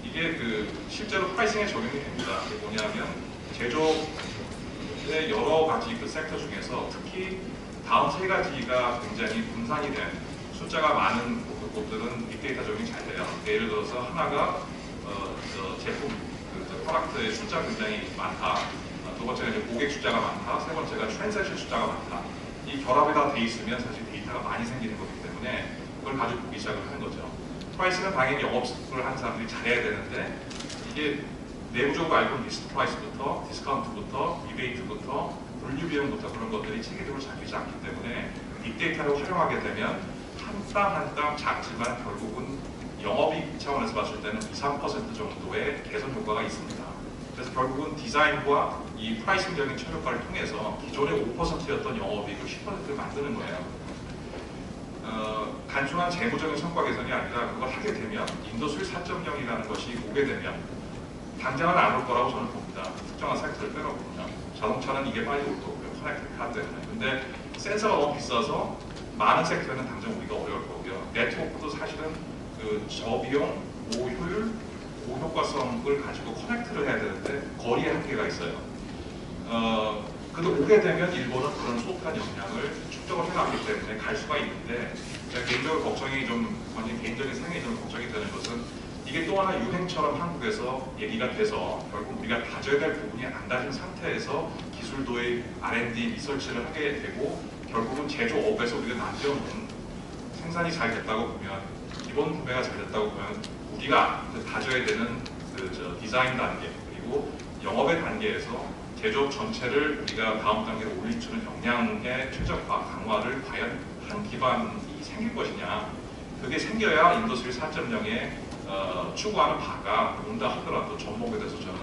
이게 실제로 프라이싱에 적용이 됩니다. 이게 뭐냐면 제조업의 여러 가지 섹터 중에서 특히 다음 세 가지가 굉장히 분산이 된 숫자가 많은 곳들은 빅데이터 적용이 잘 돼요. 예를 들어서 하나가 제품 프로덕트의 숫자가 굉장히 많다. 두 번째가 이제 고객 숫자가 많다. 세 번째가 트랜잭션 숫자가 많다. 이 결합이 다 돼 있으면 사실 데이터가 많이 생기는 거기 때문에 그걸 가지고 보기 시작을 하는 거죠. 프라이스는 당연히 영업을 하는 사람들이 잘해야 되는데, 이게 내부적으로 알고 있는 리스트 프라이스부터 디스카운트부터 리베이트부터 분류 비용부터 그런 것들이 체계적으로 잡히지 않기 때문에 빅데이터를 활용하게 되면 한 땀 한 땀 작지만 결국은 영업이익 차원에서 봤을 때는 2, 3% 정도의 개선 효과가 있습니다. 그래서 결국은 디자인과 이 프라이싱적인 최적화를 통해서 기존의 5%였던 영업이익을 10%를 만드는 거예요. 단순한 재무적인 성과 개선이 아니라 그걸 하게 되면 인더스트리 4.0이라는 것이 오게 되면 당장은 안 올 거라고 저는 봅니다. 특정한 섹터를 빼놓고요. 자동차는 이게 빨리 올 거고요. 커넥티드 카 때문에. 근데 센서가 너무 비싸서 많은 섹터는 당장 우리가 어려울 거고요. 네트워크도 사실은 저비용, 고효율, 고효과성을 가지고 커넥트를 해야 되는데 거리에 한계가 있어요. 그래도 오게 되면 일본은 그런 소프트한 역량을 축적을 해놨기 때문에 갈 수가 있는데 제가 개인적으로 걱정이 좀 완전 개인적인 생각이 좀 걱정이 되는 것은 이게 또 하나 유행처럼 한국에서 얘기가 돼서 결국 우리가 다져야 될 부분이 안 다진 상태에서 기술 도입, R&D, 리서치를 하게 되고 결국은 제조업에서 우리가 남겨놓은 생산이 잘 됐다고 보면 기본 구매가 잘 됐다고 보면 우리가 다져야 되는 디자인 단계 그리고 영업의 단계에서 제조업 전체를 우리가 다음 단계로 올릴 수 있는 역량의 최적화, 강화를 과연 한 기반이 생길 것이냐 그게 생겨야 인더스트리 4.0의 추구하는 바가 온다 하더라도 전목에 대해서 저는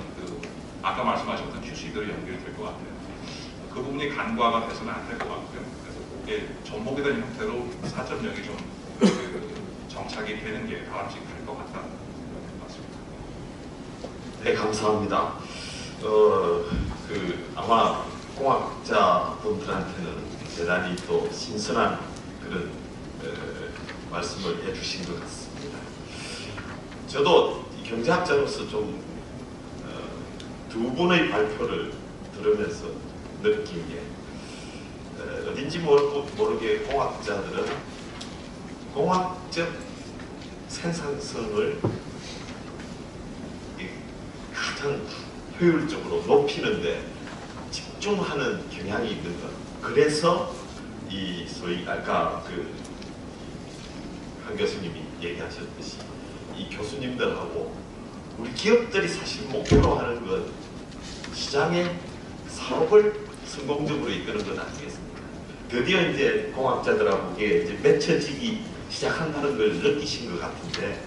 아까 말씀하셨던 QC들이 연결이 될 것 같아요. 그 부분이 간과가 돼서는 안 될 것 같고요. 그래서 그게 전목에 대한 형태로 4.0이 좀 정착이 되는 게 바람직할 것 같다는 생각이 맞습니다. 네, 감사합니다. 아마 공학자 분들한테는 대단히 또 신선한 그런 말씀을 해주신 것 같습니다. 저도 경제학자로서 좀 두 분의 발표를 들으면서 느낀 게 어딘지 모르게 공학자들은 공학적 생산성을 가장 효율적으로 높이는데 집중하는 경향이 있는 것. 그래서 이 소위 아까 한 교수님이 얘기하셨듯이 이 교수님들하고 우리 기업들이 사실 목표로 하는 건 시장의 사업을 성공적으로 이끄는 것 아니겠습니까? 드디어 이제 공학자들하고 이제 맺혀지기 시작한다는 걸 느끼신 것 같은데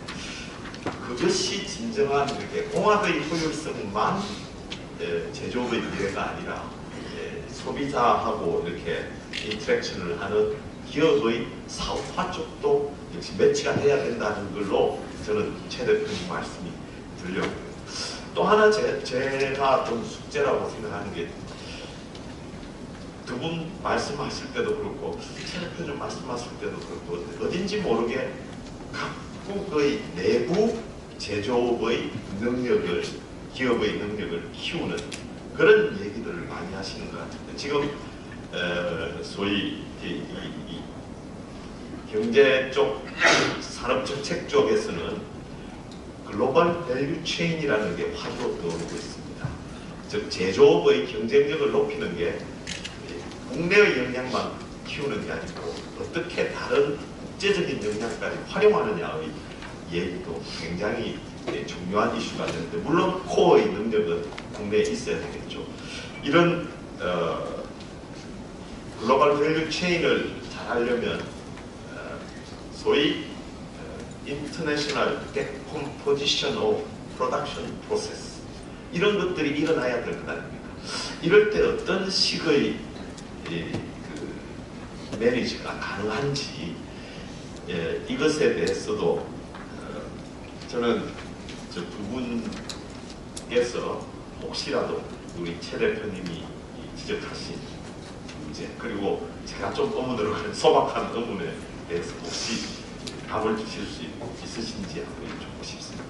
그것이 진정한 이렇게 공학의 효율성만 제조업의 미래가 아니라 소비자하고 이렇게 인터랙션을 하는 기업의 사업화 쪽도 역시 매치가 돼야 된다는 걸로 저는 최 대표님 말씀이 들려요. 또 하나 제가 좀 숙제라고 생각하는 게 두 분 말씀하실 때도 그렇고 최 대표님 말씀하실 때도 그렇고 어딘지 모르게 각국의 내부 제조업의 능력을 기업의 능력을 키우는 그런 얘기들을 많이 하시는 것 같은데 지금 소위 이 경제 쪽 산업 정책 쪽에서는 글로벌 밸류 체인이라는 게 화두로 떠오르고 있습니다. 즉 제조업의 경쟁력을 높이는 게 국내의 역량만 키우는 게 아니고 어떻게 다른 국제적인 역량까지 활용하느냐의 얘기도 굉장히 중요한 이슈가 되는데 물론 코어의 능력은 국내에 있어야 되겠죠. 이런 글로벌 밸류 체인을 잘 하려면 소위 인터내셔널 데컴포지션 오브 프로덕션 프로세스 이런 것들이 일어나야 될 것 아닙니까? 이럴 때 어떤 식의 매니지가 가능한지 이것에 대해서도 저는 저 두 분께서 혹시라도 우리 최 대표님이 지적하신 문제 그리고 제가 좀 의문으로 소박한 의문에 대해서 혹시 답을 주실 수 있으신지 한번 여쭙고 싶습니다.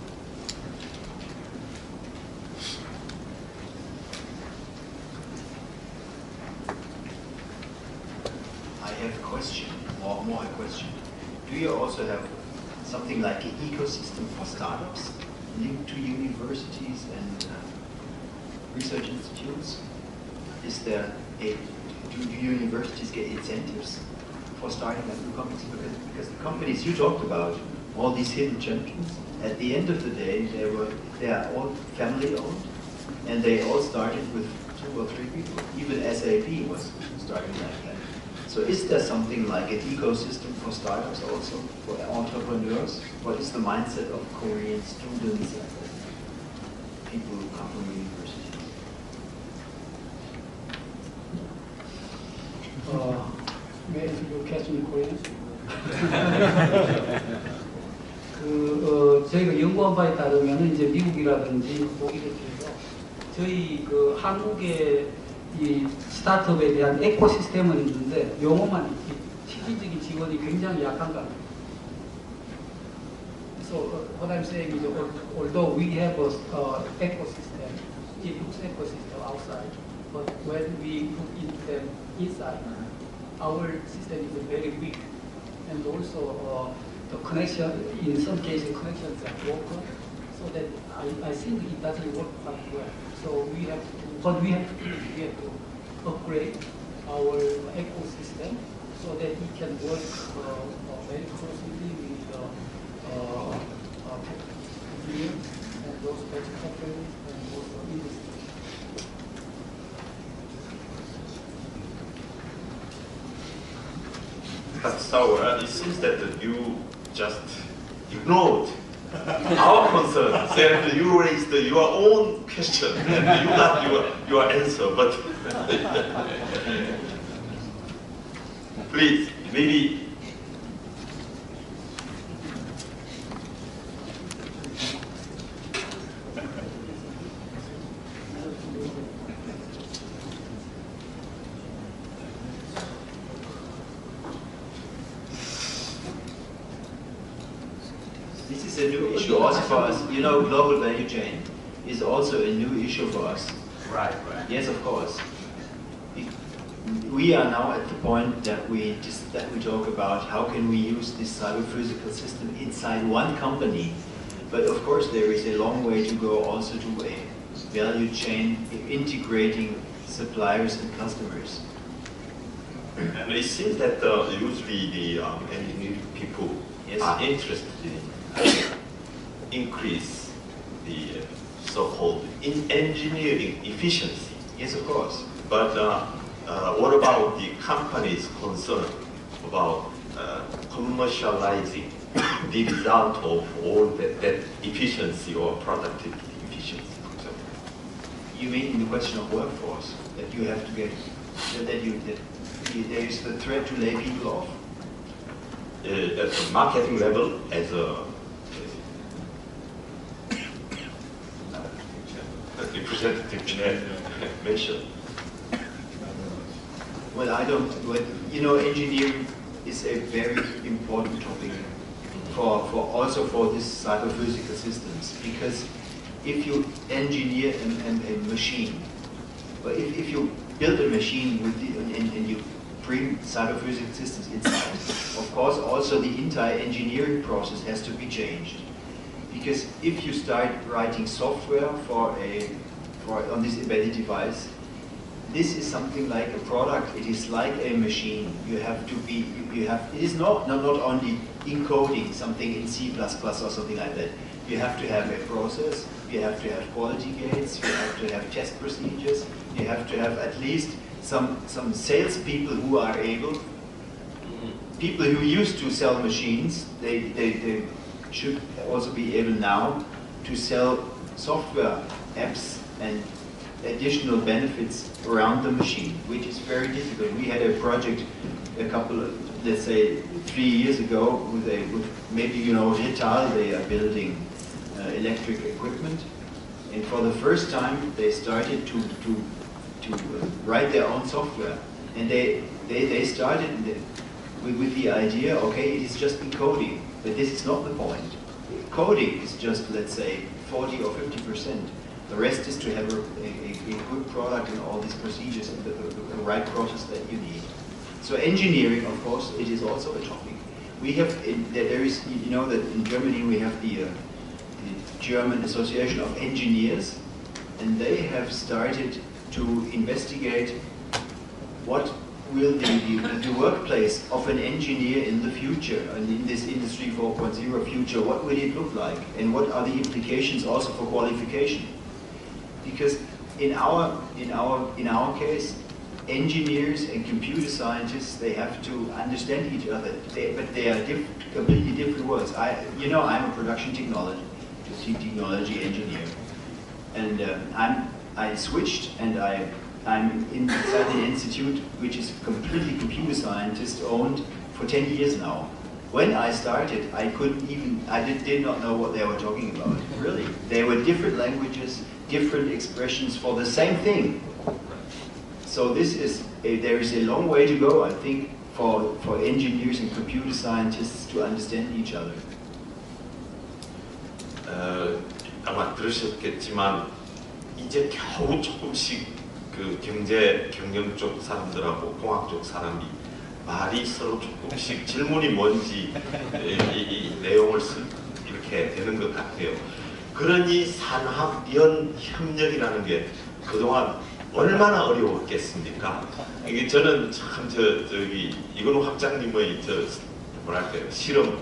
I have a question, or more a question. Do you also have something like an ecosystem for startups linked to universities and research institutes? Is there do universities get incentives for starting up new companies? Because the companies you talked about, all these hidden champions, at the end of the day, they are all family owned, and they all started with 2 or 3 people. Even SAP was starting like that. So is there something like an ecosystem for startups also, for entrepreneurs? What is the mindset of Korean students and people who come from universities? May I answer your question in Korean? 저희가 연구한 바에 따르면 이제 미국이라든지 독일에 비해서 저희 한국의 이 스타트업에 대한 에코시스템은 있는데 용어만 있지 실질적인 지원이 굉장히 약한 것 같아요. So what I'm saying is, although we have a ecosystem, it looks ecosystem outside, but when we put them inside, our system is very weak, and also the connection, in some cases, connections are broken, so that I think it doesn't work quite well. So we have to, what we have to do is we have to upgrade our ecosystem so that it can work very closely with engineers and those manufacturers and also industry. But so it seems that you just ignored our concerns and you raised your own question and you got your answer. But please, maybe. This is a new issue also for us. You know, global value chain is also a new issue for us. Right. Yes, of course. We are now at the point that we talk about how can we use this cyber-physical system inside one company. But of course, there is a long way to go also to a value chain integrating suppliers and customers. And it seems that usually the engineering people are interested in increase the so-called engineering efficiency. Yes, of course. But what about the company's concern about commercializing the result of all that efficiency or productivity efficiency, for example? You mean in the question of workforce, that you have to get, that there is the threat to lay people off? At the marketing level, as a representative mentioned. Well, I don't, you know, engineering is a very important topic also for this cyber-physical systems, because if you engineer a machine, but if you build a machine with and you bring cyber-physical systems inside, of course also the entire engineering process has to be changed. Because if you start writing software on this embedded device, this is something like a product. It is like a machine. You have to be. It is not only encoding something in C++ or something like that. You have to have a process. You have to have quality gates. You have to have test procedures. You have to have at least some salespeople who are able. People who used to sell machines, they should also be able now to sell software apps and additional benefits around the machine, which is very difficult. We had a project a couple of, let's say, 3 years ago with maybe you know Rital. They are building electric equipment, and for the first time they started to write their own software, and they started with the idea, okay, it is just encoding, but this is not the point. Coding is just, let's say, 40 or 50%. The rest is to have a good product and all these procedures and the right process that you need. So engineering, of course, it is also a topic. We have, there is, you know that in Germany we have the German Association of Engineers, and they have started to investigate what will the workplace of an engineer in the future, and in this Industry 4.0 future, what will it look like, and what are the implications also for qualification? Because in our case, engineers and computer scientists, they have to understand each other, but they are completely different worlds. You know, I'm a production technology engineer, and I switched, and I'm inside an institute which is completely computer scientist owned for 10 years now. When I started, I did not know what they were talking about, really. There were different languages, different expressions for the same thing. So there is a long way to go, I think, for engineers and computer scientists to understand each other. 아마 들으셨겠지만 이제 겨우 조금씩 그 경제 경영 쪽 사람들하고 공학 쪽 사람이 말이 서로 조금씩 질문이 뭔지 이 내용을 이렇게 되는 것 같아요. 그러니 산학연 협력이라는 게 그동안 얼마나 어려웠겠습니까? 이게 저는 참 저기 이건우 학장님의 뭐랄까요 실험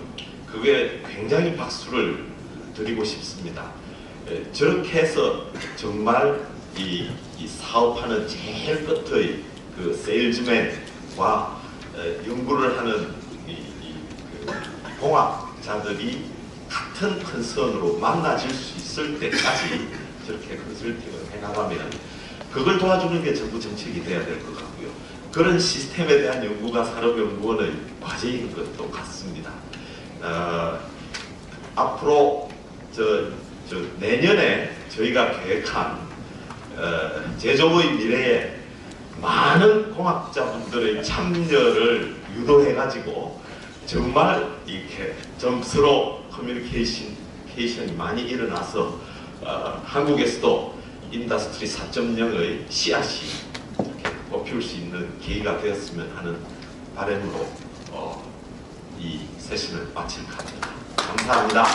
그게 굉장히 박수를 드리고 싶습니다. 저렇게 해서 정말 이 사업하는 제일 끝의 그 세일즈맨과 연구를 하는 그 공학자들이 같은 컨선으로 만나질 수 있을 때까지 저렇게 컨설팅을 해나가면 그걸 도와주는 게 정부 정책이 돼야 될 것 같고요. 그런 시스템에 대한 연구가 산업연구원의 과제인 것도 같습니다. 앞으로 내년에 저희가 계획한 제조의 미래에 많은 공학자분들의 참여를 유도해가지고 정말 이렇게 점수로 커뮤니케이션이 많이 일어나서 한국에서도 인더스트리 4.0의 씨앗이 이렇게 뽑힐 수 있는 계기가 되었으면 하는 바람으로 이 세션을 마칠까 합니다. 감사합니다.